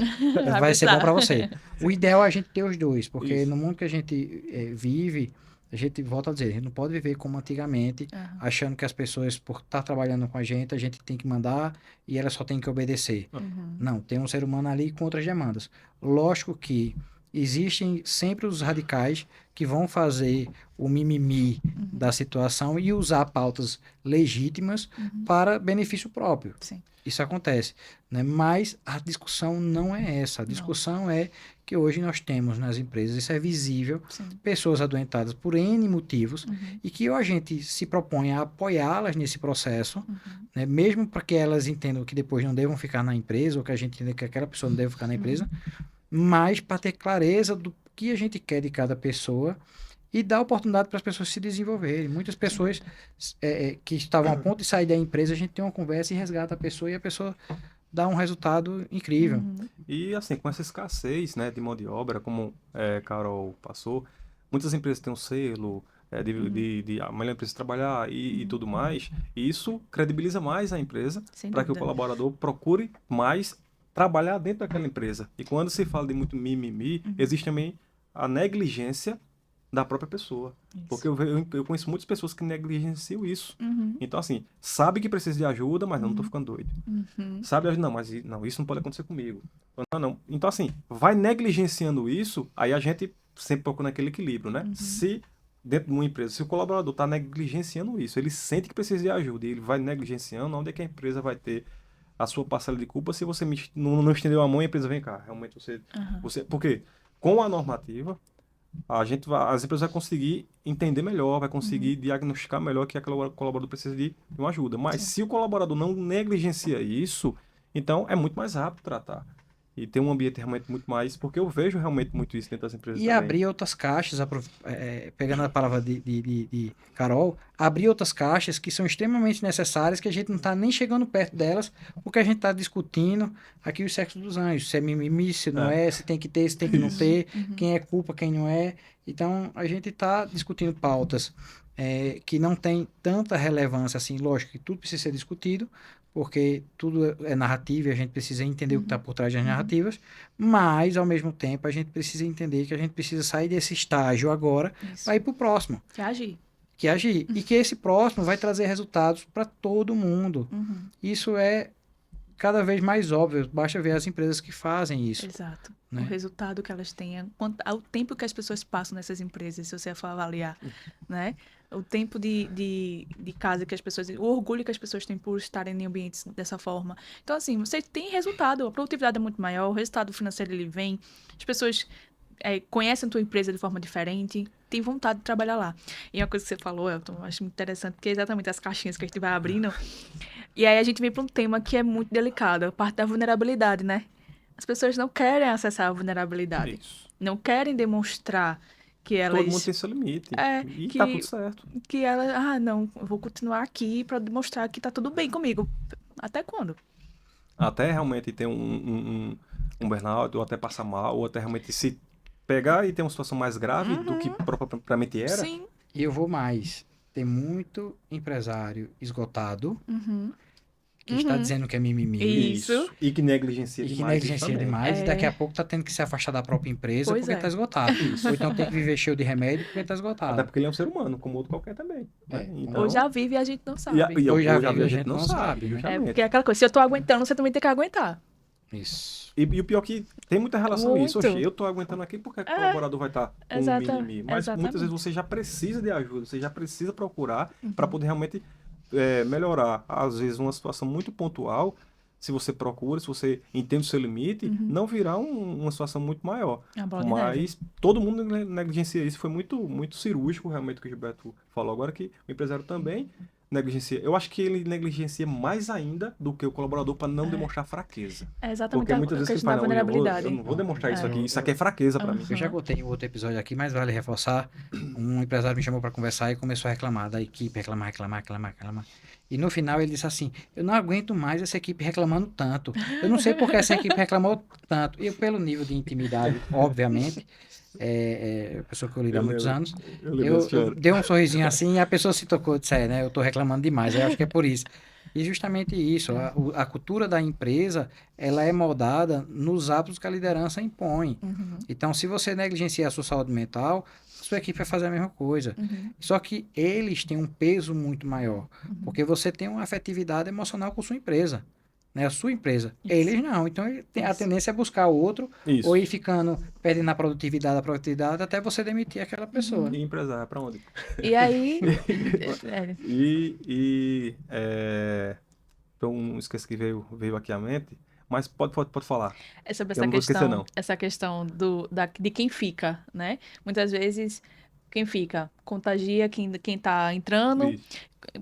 vai ser bom para você. O ideal é a gente ter os dois, porque
Isso.
no mundo que a gente vive, a gente volta a dizer, a gente não pode viver como antigamente,
Aham.
achando que as pessoas, por estar trabalhando com a gente tem que mandar e elas só têm que obedecer.
Uhum.
Não, tem um ser humano ali com outras demandas. Lógico que existem sempre os radicais que vão fazer o mimimi da situação e usar pautas legítimas para benefício próprio.
Sim.
Isso acontece, né? Mas a discussão não é essa. A discussão é que hoje nós temos nas empresas, isso é visível,
Sim.
pessoas adoentadas por N motivos
Uhum.
e que ou a gente se propõe a apoiá-las nesse processo,
Uhum.
né? Mesmo para que elas entendam que depois não devam ficar na empresa ou que a gente entenda que aquela pessoa não deve ficar na empresa, mas para ter clareza do que a gente quer de cada pessoa e dar oportunidade para as pessoas se desenvolverem. Muitas pessoas que estavam a ponto de sair da empresa, a gente tem uma conversa e resgata a pessoa e a pessoa dá um resultado incrível.
Uhum.
E assim, com essa escassez, né, de mão de obra, como Carol passou, muitas empresas têm um selo de a melhor empresa trabalhar e tudo mais, e isso credibiliza mais a empresa
Sem
para que o
dúvida.
colaborador procure mais trabalhar dentro daquela empresa. E quando se fala de muito mimimi, existe também a negligência da própria pessoa.
Isso.
Porque eu conheço muitas pessoas que negligenciam isso.
Uhum.
Então, assim, sabe que precisa de ajuda, mas não tô ficando doido.
Uhum.
Sabe, não, mas não, isso não pode acontecer comigo. Não. Então, assim, vai negligenciando isso, aí a gente sempre procura aquele equilíbrio, né? Se, dentro de uma empresa, se o colaborador está negligenciando isso, ele sente que precisa de ajuda e ele vai negligenciando, onde é que a empresa vai ter a sua parcela de culpa se você não estendeu a mão e a empresa vem cá. Realmente você... Por quê? Com a normativa, as empresas vão conseguir entender melhor, vai conseguir diagnosticar melhor que aquele colaborador precisa de uma ajuda. Mas se o colaborador não negligencia isso, então é muito mais rápido tratar. e ter um ambiente realmente muito mais, porque eu vejo realmente muito isso dentro das empresas
E
também.
abrir outras caixas, pegando a palavra de Carol, abrir outras caixas que são extremamente necessárias, que a gente não está nem chegando perto delas, porque a gente está discutindo aqui o sexo dos anjos, se é mimimi, se não é, se tem que ter, se tem que não ter, quem é culpa, quem não é. Então, a gente está discutindo pautas que não tem tanta relevância assim, lógico que tudo precisa ser discutido, porque tudo é narrativa e a gente precisa entender o que está por trás das narrativas, mas, ao mesmo tempo, a gente precisa entender que a gente precisa sair desse estágio agora
Isso.
para ir para o próximo,
Que agir.
que é agir. E que esse próximo vai trazer resultados para todo mundo.
Uhum.
Isso é cada vez mais óbvio, basta ver as empresas que fazem isso.
Exato.
Né?
O resultado que elas têm, o tempo que as pessoas passam nessas empresas, se você for avaliar, né? O tempo de casa que as pessoas... O orgulho que as pessoas têm por estarem em ambientes dessa forma. Então, assim, você tem resultado. A produtividade é muito maior, o resultado financeiro ele vem. As pessoas conhecem a tua empresa de forma diferente, têm vontade de trabalhar lá. E uma coisa que você falou, Elton, eu acho muito interessante, porque é exatamente as caixinhas que a gente vai abrindo. E aí a gente vem para um tema que é muito delicado, a parte da vulnerabilidade, né? As pessoas não querem acessar a vulnerabilidade.
Isso.
Não querem demonstrar que elas...
Todo mundo tem seu limite. E
que,
tá tudo certo.
Que ela... não, eu vou continuar aqui para demonstrar que tá tudo bem comigo. Até quando?
Até realmente ter um burnout, ou até passar mal, ou até realmente se pegar e ter uma situação mais grave do que propriamente era.
Sim.
E eu vou mais. Tem muito empresário esgotado que está dizendo que é mimimi.
Isso.
E que negligencia
E que
demais.
negligencia demais, e daqui a pouco tá tendo que se afastar da própria empresa
Pois
porque
é.
está esgotado. Ou então tem que viver cheio de remédio porque está esgotado.
Até porque ele é um ser humano, como outro qualquer também. Né? Então,
Ou já vive e a gente não sabe.
ou
já
já
vive,
a gente não sabe.
né?
Justamente.
Porque é aquela coisa, se eu tô aguentando, você também tem que aguentar.
Isso.
E o pior é que tem muita relação
Muito.
isso. Oxe, eu tô aguentando aqui porque o colaborador vai estar com um mimimi. Mas muitas vezes você já precisa de ajuda, você já precisa procurar para poder realmente melhorar. Às vezes uma situação muito pontual, se você procura, se você entende o seu limite, não virar uma situação muito maior. Mas todo mundo negligencia isso. Foi muito, muito cirúrgico realmente o que o Gilberto falou agora, que o empresário também negligencia. Eu acho que ele negligencia mais ainda do que o colaborador para não demonstrar fraqueza.
É exatamente
Porque muitas vezes ele fala,
vulnerabilidade.
eu não vou demonstrar isso aqui, isso aqui é fraqueza para mim.
Eu já botei em outro episódio aqui, mas vale reforçar. Um empresário me chamou para conversar e começou a reclamar da equipe, reclamar. E no final ele disse assim, eu não aguento mais essa equipe reclamando tanto. Eu não sei porque essa equipe reclamou tanto. E eu, pelo nível de intimidade, obviamente, a pessoa que eu lido há muitos anos, eu dei um sorrisinho assim e a pessoa se tocou e disse, né, eu tô reclamando demais, eu acho que é por isso. E justamente isso, a cultura da empresa, ela é moldada nos hábitos que a liderança impõe. Então, se você negligenciar a sua saúde mental, a sua equipe vai fazer a mesma coisa. Só que eles têm um peso muito maior, porque você tem uma afetividade emocional com sua empresa. Né, a sua empresa. Isso. Eles não. Então, a tendência é buscar outro ou ir ficando, perdendo a produtividade até você demitir aquela pessoa.
E empresário, para onde?
E aí...
Então, esqueci que veio aqui à mente, mas pode falar.
É sobre essa questão de quem fica, né? Muitas vezes, quem fica contagia quem tá entrando, isso.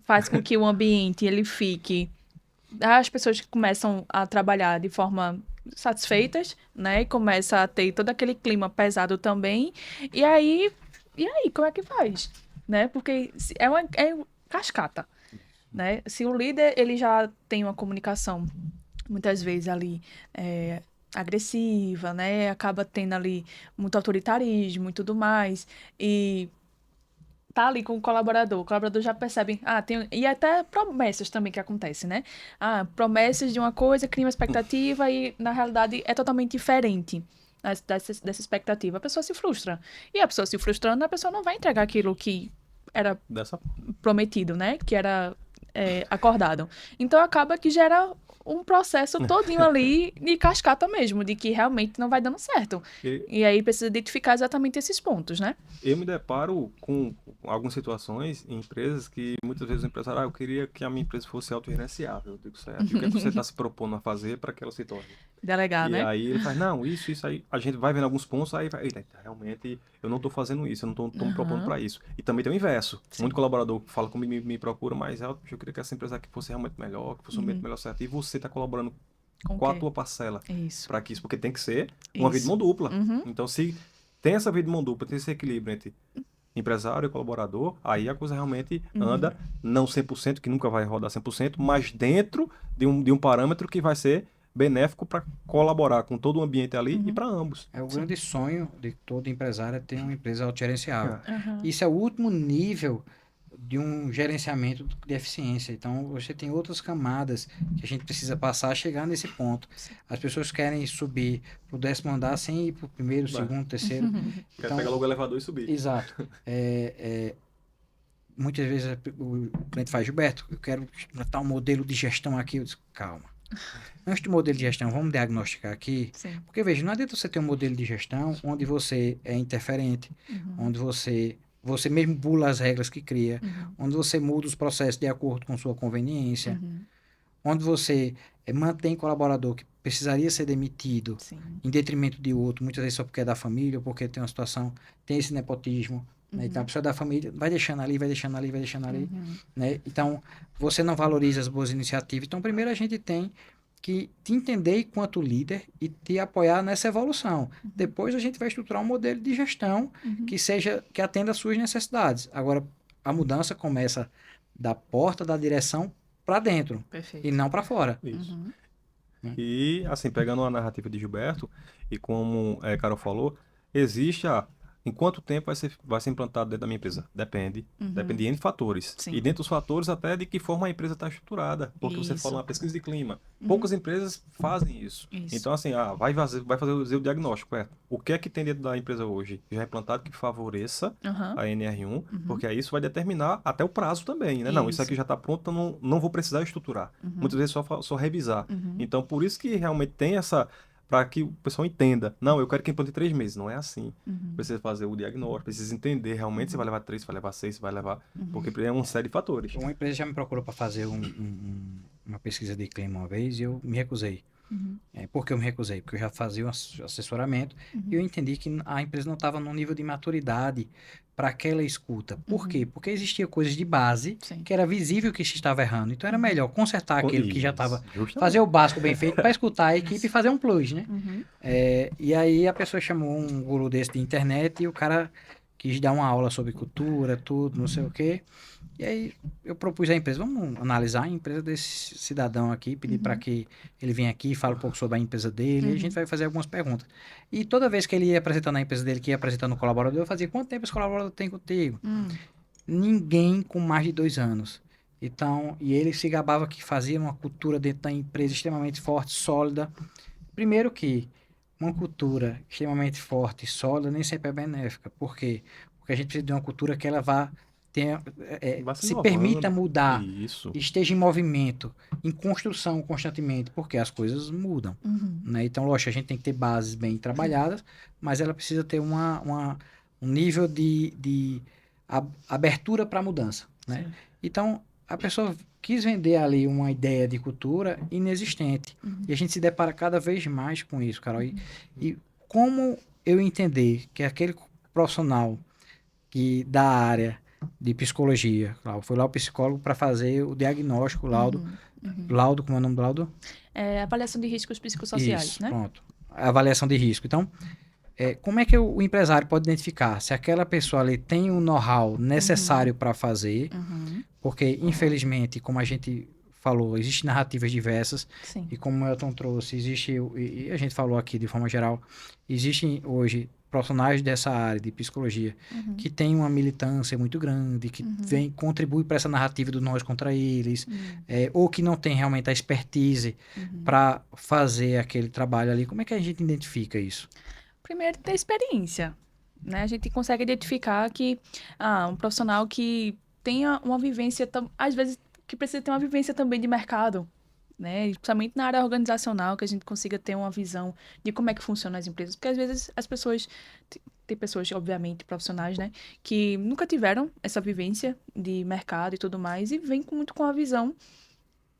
Faz com que o ambiente ele fique... As pessoas que começam a trabalhar de forma satisfeitas, né? E começa a ter todo aquele clima pesado também. E aí, como é que faz? Né? Porque é cascata, né? Se o líder ele já tem uma comunicação, muitas vezes ali, agressiva, né? Acaba tendo ali muito autoritarismo e tudo mais. E... tá ali com o colaborador já percebe, e até promessas também que acontecem, né? Promessas de uma coisa, cria uma expectativa e, na realidade, é totalmente diferente dessa expectativa. A pessoa se frustra. E a pessoa se frustrando, a pessoa não vai entregar aquilo que era prometido, né? Que era acordado. Então, acaba que gera um processo todinho ali de cascata mesmo, de que realmente não vai dando certo. E aí precisa identificar exatamente esses pontos, né?
Eu me deparo com algumas situações em empresas que muitas vezes o empresário, eu queria que a minha empresa fosse autorreferenciável. Eu digo, certo. E o que é que você está se propondo a fazer para que ela se torne?
Delegar, né?
E aí ele faz, não, isso aí. A gente vai vendo alguns pontos, aí vai, realmente eu não estou fazendo isso, eu não estou me propondo para isso. E também tem o inverso. Sim. Muito colaborador fala comigo, me procura, mas eu queria que essa empresa aqui fosse realmente melhor, que fosse um ambiente melhor certo. E você está colaborando
Com
Qual a
quê?
tua parcela
Isso.
para que isso? Porque tem que ser uma
Isso.
via de mão dupla.
Uhum.
Então, se tem essa via de mão dupla, tem esse equilíbrio entre empresário e colaborador, aí a coisa realmente anda, não 100%, que nunca vai rodar 100%, mas dentro de um parâmetro que vai ser benéfico para colaborar com todo o ambiente ali e para ambos.
É o
Sim.
grande sonho de todo empresário é ter uma empresa autogerenciável.
É.
Aham.
Isso é o último nível de um gerenciamento de eficiência. Então, você tem outras camadas que a gente precisa passar a chegar nesse ponto.
Sim.
As pessoas querem subir para o 10º andar sem ir para o primeiro,
Vai.
segundo, terceiro.
Quer
Então,
pegar logo o elevador e subir.
exato. Muitas vezes o cliente faz, Gilberto, eu quero implantar um modelo de gestão aqui. Eu disse, calma. Antes do modelo de gestão, vamos diagnosticar aqui.
Sim.
Porque, veja, não adianta você ter um modelo de gestão onde você é interferente, onde você mesmo bula as regras que cria, onde você muda os processos de acordo com sua conveniência, onde você mantém colaborador que precisaria ser demitido
Sim.
em detrimento de outro, muitas vezes só porque é da família, ou porque tem uma situação, tem esse nepotismo, né? Então a pessoa é da família vai deixando ali, vai deixando ali, vai deixando ali, né? Então você não valoriza as boas iniciativas. Então primeiro a gente tem que te entender enquanto líder e te apoiar nessa evolução. Depois a gente vai estruturar um modelo de gestão que atenda às suas necessidades. Agora a mudança começa da porta da direção para dentro
Perfeito.
e não para fora.
Isso.
Né?
E, assim, pegando a narrativa de Gilberto, e como Carol falou, existe em quanto tempo vai ser implantado dentro da minha empresa? Depende. Depende de N fatores.
Sim.
E dentro dos fatores até de que forma a empresa está estruturada. Porque você
Isso.
falou na pesquisa de clima. Poucas empresas fazem isso.
Isso.
Então, assim, vai fazer o diagnóstico. O que é que tem dentro da empresa hoje já implantado que favoreça
Aham.
a NR1? Porque aí isso vai determinar até o prazo também, né? Não, isso aqui
Isso.
já está pronto, então não vou precisar estruturar. Muitas vezes só revisar. Então, por isso que realmente tem essa... Para que o pessoal entenda. Não, eu quero que implante 3 meses. Não é assim. Precisa fazer o diagnóstico, precisa entender realmente se vai levar 3, se vai levar 6, se vai levar... Porque é uma série de fatores.
Uma empresa já me procurou para fazer uma pesquisa de clima uma vez e eu me recusei. Por que eu me recusei? Porque eu já fazia um assessoramento e eu entendi que a empresa não estava num nível de maturidade para aquela escuta. Por quê? Porque existia coisas de base
Sim.
que era visível que se estava errando. Então era melhor consertar aquilo que já estava...
Justamente.
Fazer o básico bem feito para escutar a equipe e fazer um plus, né? E aí a pessoa chamou um guru desse de internet e o cara quis dar uma aula sobre cultura, tudo, não sei o quê. E aí eu propus à empresa, vamos analisar a empresa desse cidadão aqui, pedir para que ele venha aqui e fale um pouco sobre a empresa dele, e a gente vai fazer algumas perguntas. E toda vez que ele ia apresentando a empresa dele, que ia apresentando o colaborador, eu fazia, quanto tempo esse colaborador tem contigo? Ninguém com mais de 2 anos. Então, e ele se gabava que fazia uma cultura dentro da empresa extremamente forte, sólida. Primeiro que uma cultura extremamente forte e sólida nem sempre é benéfica. Por quê? Porque a gente precisa de uma cultura que ela
Vai se
se
inovando.
permita mudar,
Isso.
esteja em movimento, em construção constantemente, porque as coisas mudam. Né? Então, lógico, a gente tem que ter bases bem trabalhadas, mas ela precisa ter um nível de abertura para a mudança. Né? Então, a pessoa quis vender ali uma ideia de cultura inexistente. E a gente se depara cada vez mais com isso, Carol. E como eu entender que aquele profissional da área de psicologia, foi lá o psicólogo para fazer o diagnóstico, o laudo. Laudo, como é o nome do laudo?
Avaliação de riscos psicossociais,
Isso,
né?
pronto. A avaliação de risco. Então, como é que o empresário pode identificar se aquela pessoa ali tem o know-how necessário para fazer? Porque, infelizmente, como a gente falou, existem narrativas diversas.
Sim.
E como o Elton trouxe, e a gente falou aqui de forma geral, existem hoje profissionais dessa área de psicologia que têm uma militância muito grande, que contribui para essa narrativa do nós contra eles, ou que não tem realmente a expertise para fazer aquele trabalho ali. Como é que a gente identifica isso?
Primeiro, ter experiência, né? A gente consegue identificar que um profissional que tenha uma vivência, às vezes, que precisa ter uma vivência também de mercado, né? Principalmente na área organizacional, que a gente consiga ter uma visão de como é que funcionam as empresas. Porque, às vezes, as pessoas... Tem pessoas, obviamente, profissionais, né? Que nunca tiveram essa vivência de mercado e tudo mais e vêm muito com a visão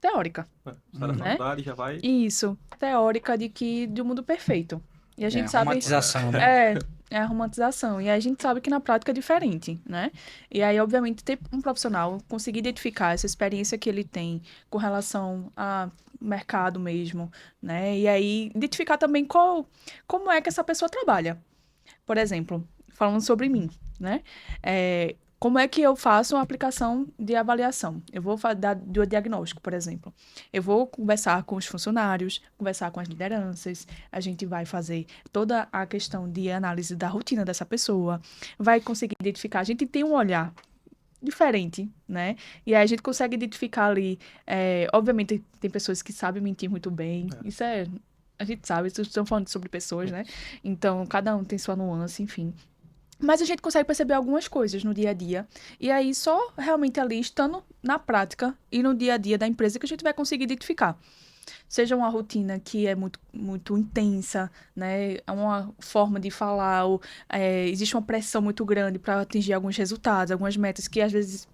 teórica.
Sai da faculdade, já vai...
Isso. Teórica de um mundo perfeito. E a gente sabe...
romantização, né?
É a romantização. E a gente sabe que na prática é diferente, né? E aí, obviamente, ter um profissional conseguir identificar essa experiência que ele tem com relação a mercado mesmo, né? E aí identificar também como é que essa pessoa trabalha. Por exemplo, falando sobre mim, né? Como é que eu faço uma aplicação de avaliação? Eu vou dar do diagnóstico, por exemplo. Eu vou conversar com os funcionários, conversar com as lideranças, a gente vai fazer toda a questão de análise da rotina dessa pessoa, vai conseguir identificar, a gente tem um olhar diferente, né? E aí a gente consegue identificar ali, obviamente tem pessoas que sabem mentir muito bem, isso a gente sabe, estamos falando sobre pessoas, né? Então, cada um tem sua nuance, enfim. Mas a gente consegue perceber algumas coisas no dia a dia. E aí, só realmente ali, estando na prática e no dia a dia da empresa, que a gente vai conseguir identificar. Seja uma rotina que é muito, muito intensa, né? É uma forma de falar, ou existe uma pressão muito grande para atingir alguns resultados, algumas metas que às vezes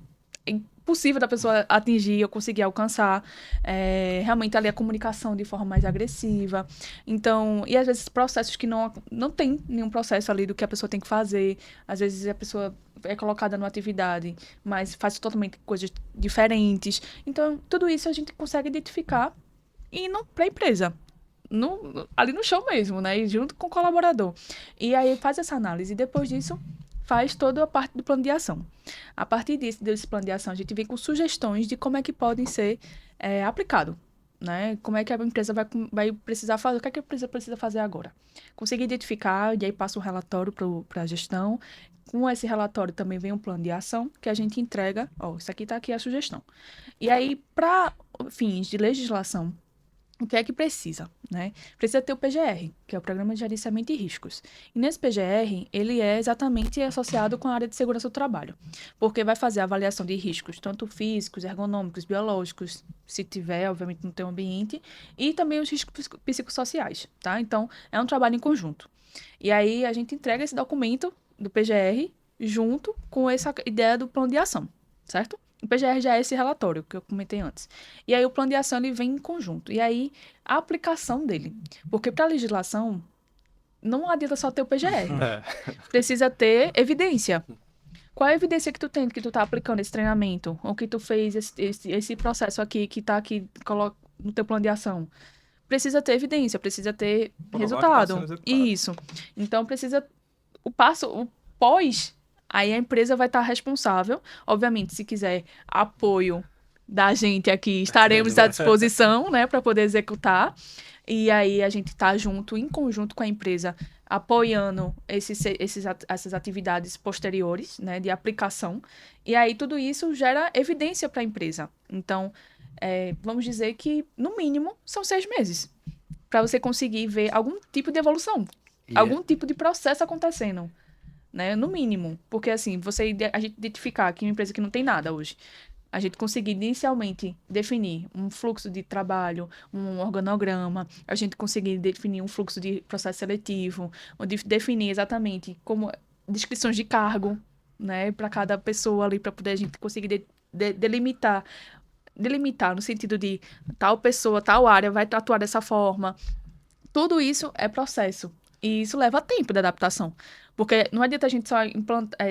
é impossível da pessoa atingir ou conseguir alcançar. Realmente ali a comunicação de forma mais agressiva. Então, e às vezes processos que não tem nenhum processo ali do que a pessoa tem que fazer. Às vezes a pessoa é colocada numa atividade, mas faz totalmente coisas diferentes. Então, tudo isso a gente consegue identificar e indo para a empresa. Ali no chão mesmo, né? E junto com o colaborador. E aí faz essa análise. E depois disso, faz toda a parte do plano de ação. A partir desse plano de ação, a gente vem com sugestões de como é que podem ser aplicado, né? Como é que a empresa vai precisar fazer, o que é que a empresa precisa fazer agora. Conseguir identificar, e aí passa um relatório para a gestão. Com esse relatório também vem um plano de ação que a gente entrega. Isso aqui está aqui a sugestão. E aí, para fins de legislação, o que é que precisa, né? Precisa ter o PGR, que é o Programa de Gerenciamento de Riscos. E nesse PGR, ele é exatamente associado com a área de segurança do trabalho, porque vai fazer a avaliação de riscos, tanto físicos, ergonômicos, biológicos, se tiver, obviamente, no teu ambiente, e também os riscos psicossociais, tá? Então, é um trabalho em conjunto. E aí, a gente entrega esse documento do PGR junto com essa ideia do plano de ação, certo? O PGR já é esse relatório que eu comentei antes. E aí o plano de ação ele vem em conjunto. E aí a aplicação dele. Porque para a legislação, não adianta só ter o PGR. Precisa ter evidência. Qual é a evidência que tu tem que tu tá aplicando esse treinamento? Ou que tu fez esse processo aqui, que tá aqui no teu plano de ação? Precisa ter evidência, precisa ter resultado. Isso. Então precisa o pós. Aí a empresa vai estar responsável. Obviamente, se quiser apoio da gente aqui, estaremos à disposição, né, para poder executar. E aí a gente está junto, em conjunto com a empresa, apoiando essas atividades posteriores, né, de aplicação. E aí tudo isso gera evidência para a empresa. Então, vamos dizer que, no mínimo, são 6 meses para você conseguir ver algum tipo de evolução, algum tipo de processo acontecendo. Né? No mínimo. Porque, assim, a gente identificar que uma empresa que não tem nada hoje, a gente conseguir inicialmente definir um fluxo de trabalho, um organograma, a gente conseguir definir um fluxo de processo seletivo, definir exatamente como descrições de cargo, né, para cada pessoa ali, para poder a gente conseguir delimitar no sentido de tal pessoa, tal área vai atuar dessa forma. Tudo isso é processo. E isso leva tempo de adaptação. Porque não adianta a gente só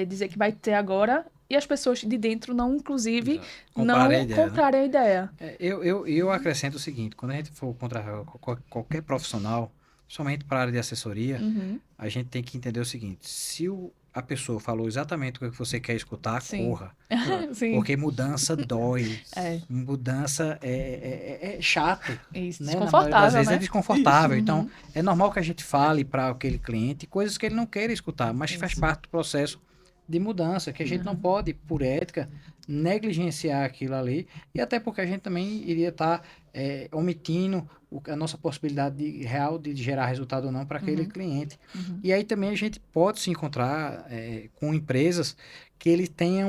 dizer que vai ter agora e as pessoas de dentro não, inclusive, comprarem a ideia.
Eu acrescento o seguinte, quando a gente for contratar qualquer profissional, somente para a área de assessoria, a gente tem que entender o seguinte, se a pessoa falou exatamente o que você quer escutar, corra. Porque mudança dói. Mudança é chato.
Isso,
né?
Desconfortável,
às vezes
né?
é desconfortável. Então, é normal que a gente fale para aquele cliente coisas que ele não queira escutar, mas que faz parte do processo de mudança, que a gente não pode, por ética, negligenciar aquilo ali, e até porque a gente também iria estar omitindo a nossa possibilidade real de gerar resultado ou não para aquele cliente. E aí também a gente pode se encontrar com empresas que ele tenha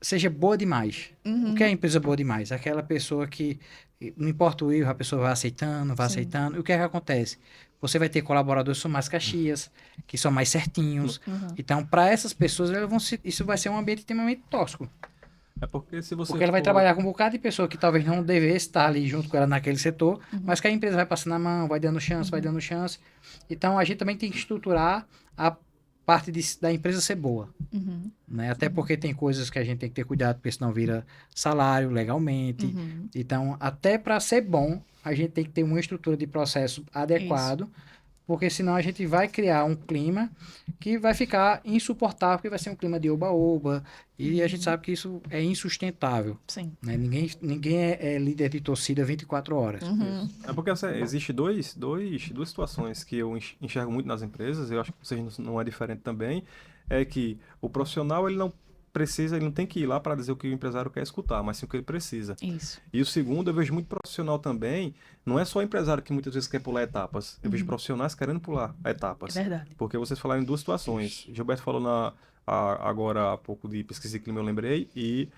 seja boa demais. O que é a empresa boa demais? Aquela pessoa que, não importa o erro, a pessoa vai aceitando, E o que é que acontece? Você vai ter colaboradores que são mais caxias, que são mais certinhos. Então, para essas pessoas, isso vai ser um ambiente extremamente tóxico. Porque ela vai trabalhar com um bocado de pessoa que talvez não devesse estar ali junto com ela naquele setor, mas que a empresa vai passando a mão, vai dando chance. Então, a gente também tem que estruturar parte da empresa ser boa,
Uhum.
né? Até porque tem coisas que a gente tem que ter cuidado, porque senão vira salário legalmente.
Uhum.
Então, até para ser bom, a gente tem que ter uma estrutura de processo adequado, porque senão a gente vai criar um clima que vai ficar insuportável, porque vai ser um clima de oba-oba, e a gente sabe que isso é insustentável,
Sim.
né? Ninguém é líder de torcida 24 horas.
Uhum.
É porque assim, existe duas situações que eu enxergo muito nas empresas, eu acho que vocês não é diferente também, é que o profissional ele não precisa, ele não tem que ir lá para dizer o que o empresário quer escutar, mas sim o que ele precisa.
Isso.
E o segundo, eu vejo muito profissional também, não é só o empresário que muitas vezes quer pular etapas, eu vejo profissionais querendo pular
É
etapas.
verdade.
Porque vocês falaram em duas situações. Gilberto falou agora há pouco de pesquisa de clima, eu lembrei, e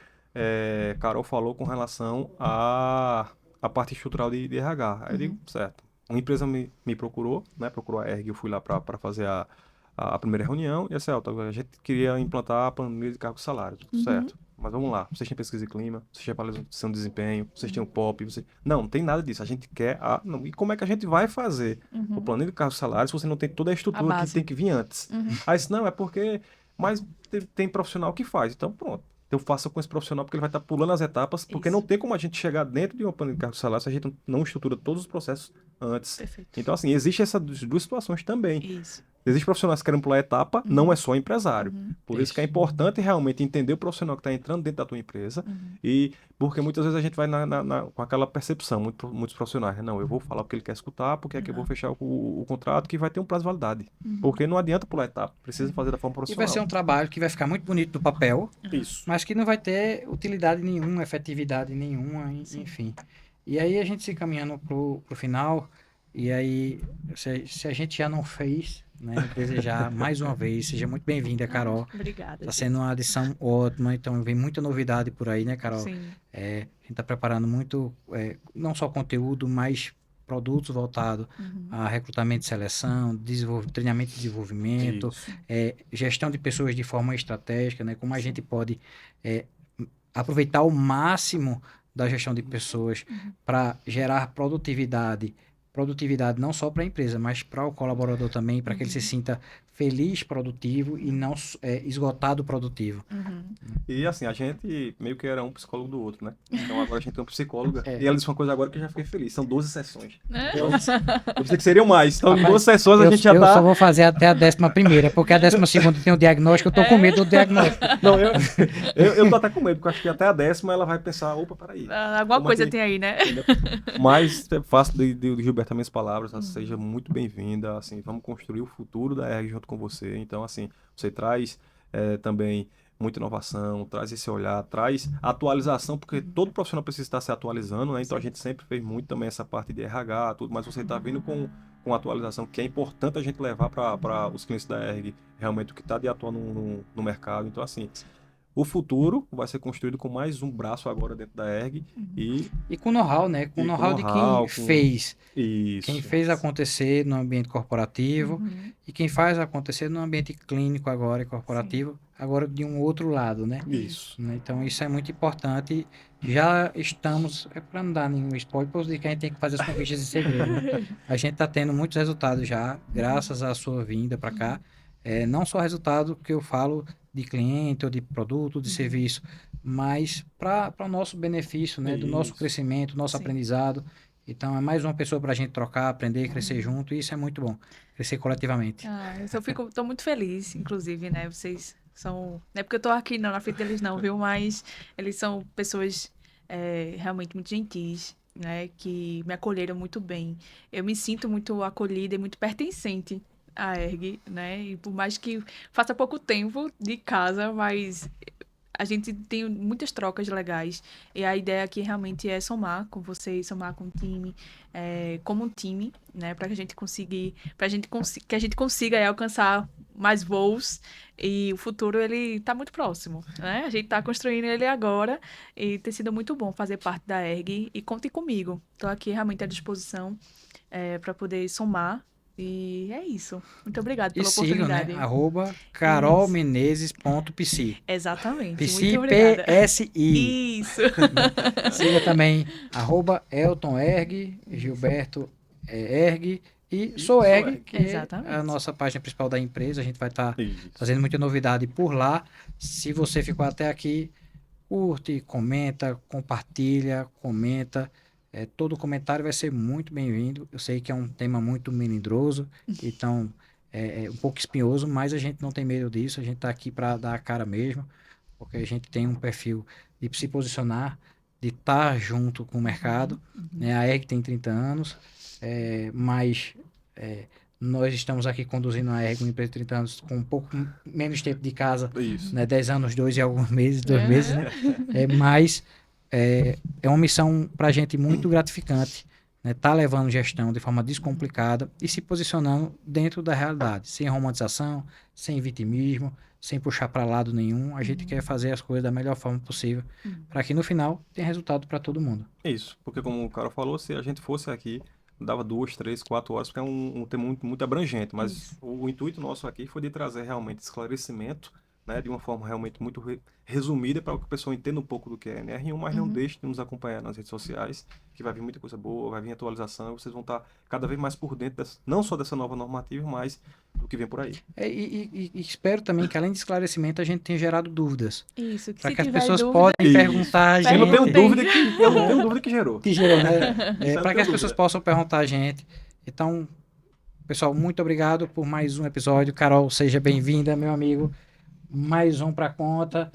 Carol falou com relação à parte estrutural de RH. Aí eu digo, certo. Uma empresa me procurou, né? Procurou a ERG, eu fui lá para fazer a primeira reunião, e assim, a gente queria implantar a planilha de cargos e salários, certo. Mas vamos lá, vocês têm pesquisa de clima, vocês têm avaliação de desempenho, vocês têm o POP, não tem nada disso, a gente quer não. E como é que a gente vai fazer o planilha de cargos e salários se você não tem toda a estrutura que tem que vir antes? Aí disse, não, é porque, mas tem profissional que faz, então pronto. Então faça com esse profissional, porque ele vai estar pulando as etapas, porque
Isso.
não tem como a gente chegar dentro de uma planilha de cargos e salários se a gente não estrutura todos os processos antes.
Perfeito.
Então, assim, existe essas duas situações também.
Isso.
Existem profissionais que querem pular etapa, não é só empresário. Por isso que é
Isso.
importante realmente entender o profissional que está entrando dentro da tua empresa, e porque muitas vezes a gente vai com aquela percepção, muitos profissionais, não, eu vou falar o que ele quer escutar, porque é que eu vou fechar o contrato que vai ter um prazo de validade. Porque não adianta pular etapa, precisa fazer da forma
E vai
profissional.
ser um trabalho que vai ficar muito bonito no papel,
Isso.
mas que não vai ter utilidade nenhuma, efetividade nenhuma, enfim. E aí a gente se encaminhando pro final, e aí, se a gente já não fez, né, desejar mais uma vez, seja muito bem-vinda, Carol.
Obrigada.
Está sendo uma adição ótima, então vem muita novidade por aí, né, Carol?
Sim.
A gente está preparando muito, não só conteúdo, mas produtos voltados a recrutamento e seleção, treinamento e desenvolvimento, gestão de pessoas de forma estratégica, né? Como a gente pode aproveitar o máximo da gestão de pessoas para gerar produtividade não só para a empresa, mas para o colaborador também, para que ele se sinta feliz, produtivo e não esgotado produtivo.
E assim, a gente meio que era um psicólogo do outro, né? Então agora a gente tem uma psicóloga. E ela disse uma coisa agora que eu já fiquei feliz. São 12 sessões. Eu pensei que seriam mais. Então, em 12 sessões a gente já
Eu
tá.
só vou fazer até a 11ª, porque a 12ª tem o diagnóstico, eu tô com medo do diagnóstico.
Não, eu tô até com medo, porque eu acho que até a 10ª ela vai pensar, opa, peraí.
Alguma
Como
coisa
aqui?
tem aí, né?
Mas faço de Gilberto também as palavras, seja muito bem-vinda, assim, vamos construir o futuro da ERG junto com você. Então, assim, você traz também muita inovação, traz esse olhar, traz atualização, porque todo profissional precisa estar se atualizando, né? Então a gente sempre fez muito também essa parte de RH, tudo, mas você está vindo com atualização, que é importante a gente levar para os clientes da ERG, realmente o que está de atuar no mercado. Então, assim, o futuro vai ser construído com mais um braço agora dentro da ERG
E com know-how, né? Com know-how de quem fez.
Isso.
Quem fez acontecer no ambiente corporativo e quem faz acontecer no ambiente clínico agora e corporativo, agora de um outro lado, né?
Isso.
Então isso é muito importante. Já estamos, para não dar nenhum spoiler, porque a gente tem que fazer as conquistas em segredo, né? A gente está tendo muitos resultados já, graças à sua vinda para cá. Não só resultado que eu falo de cliente ou de produto, de serviço, mas para o nosso benefício, né? Do nosso crescimento, nosso aprendizado. Então, é mais uma pessoa para a gente trocar, aprender, crescer junto, e isso é muito bom, crescer coletivamente.
Eu tô muito feliz, inclusive, né? Vocês são... Não é porque eu tô aqui não, na frente deles não, viu? Mas eles são pessoas realmente muito gentis, né? Que me acolheram muito bem. Eu me sinto muito acolhida e muito pertencente à ERG, né? E por mais que faça pouco tempo de casa, mas... A gente tem muitas trocas legais e a ideia aqui realmente é somar com vocês, somar com o time, como um time, né, para que a gente consiga alcançar mais voos, e o futuro ele está muito próximo, né? A gente está construindo ele agora e tem sido muito bom fazer parte da ERG, e contem comigo. Estou aqui realmente à disposição para poder somar. E é isso. Muito obrigada pela oportunidade.
Sigam, né? @carolmenezes.psi.
Exatamente.
Psi,
muito obrigada.
PSI.
Isso.
Siga também @EltonErg, Gilberto Erg, E Soeg, que
Exatamente.
é a nossa página principal da empresa. A gente vai estar
Isso.
fazendo muita novidade por lá. Se você ficou até aqui, curte, comenta, compartilha, comenta. Todo comentário vai ser muito bem-vindo. Eu sei que é um tema muito melindroso, então é um pouco espinhoso, mas a gente não tem medo disso. A gente está aqui para dar a cara mesmo, porque a gente tem um perfil de se posicionar, de estar junto com o mercado. Né? A ERG tem 30 anos, mas nós estamos aqui conduzindo a ERG, uma empresa de 30 anos, com um pouco menos tempo de casa,
Isso.
né? 10 anos, 2 e alguns meses, 2 meses, né? Mas é uma missão para a gente muito gratificante, né? Tá levando gestão de forma descomplicada e se posicionando dentro da realidade, sem romantização, sem vitimismo, sem puxar para lado nenhum. A gente quer fazer as coisas da melhor forma possível, para que no final tenha resultado para todo mundo.
Isso, porque como o cara falou, se a gente fosse aqui, dava 2, 3, 4 horas, porque é um tema muito, muito abrangente, mas
Isso.
o intuito nosso aqui foi de trazer realmente esclarecimento, né, de uma forma realmente muito resumida para que a pessoa entenda um pouco do que é NR1, mas não deixe de nos acompanhar nas redes sociais, que vai vir muita coisa boa, vai vir atualização, e vocês vão estar cada vez mais por dentro, não só dessa nova normativa, mas do que vem por aí.
E espero também que, além de esclarecimento, a gente tenha gerado dúvidas.
Isso, que
Para
se
que as
tiver
pessoas
dúvida,
podem
Isso.
perguntar a
Eu não tenho
gente.
dúvida que, eu não tenho dúvida que gerou.
Que gerou, né?
Isso eu não
Para que
tenho
as pessoas
dúvida.
possam perguntar a gente. Então, pessoal, muito obrigado por mais um episódio. Carol, seja bem-vinda, meu amigo. Mais um para conta.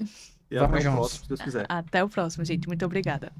E até
Vamos
o
juntos.
próximo, se Deus quiser.
Até o próximo, gente. Muito obrigada.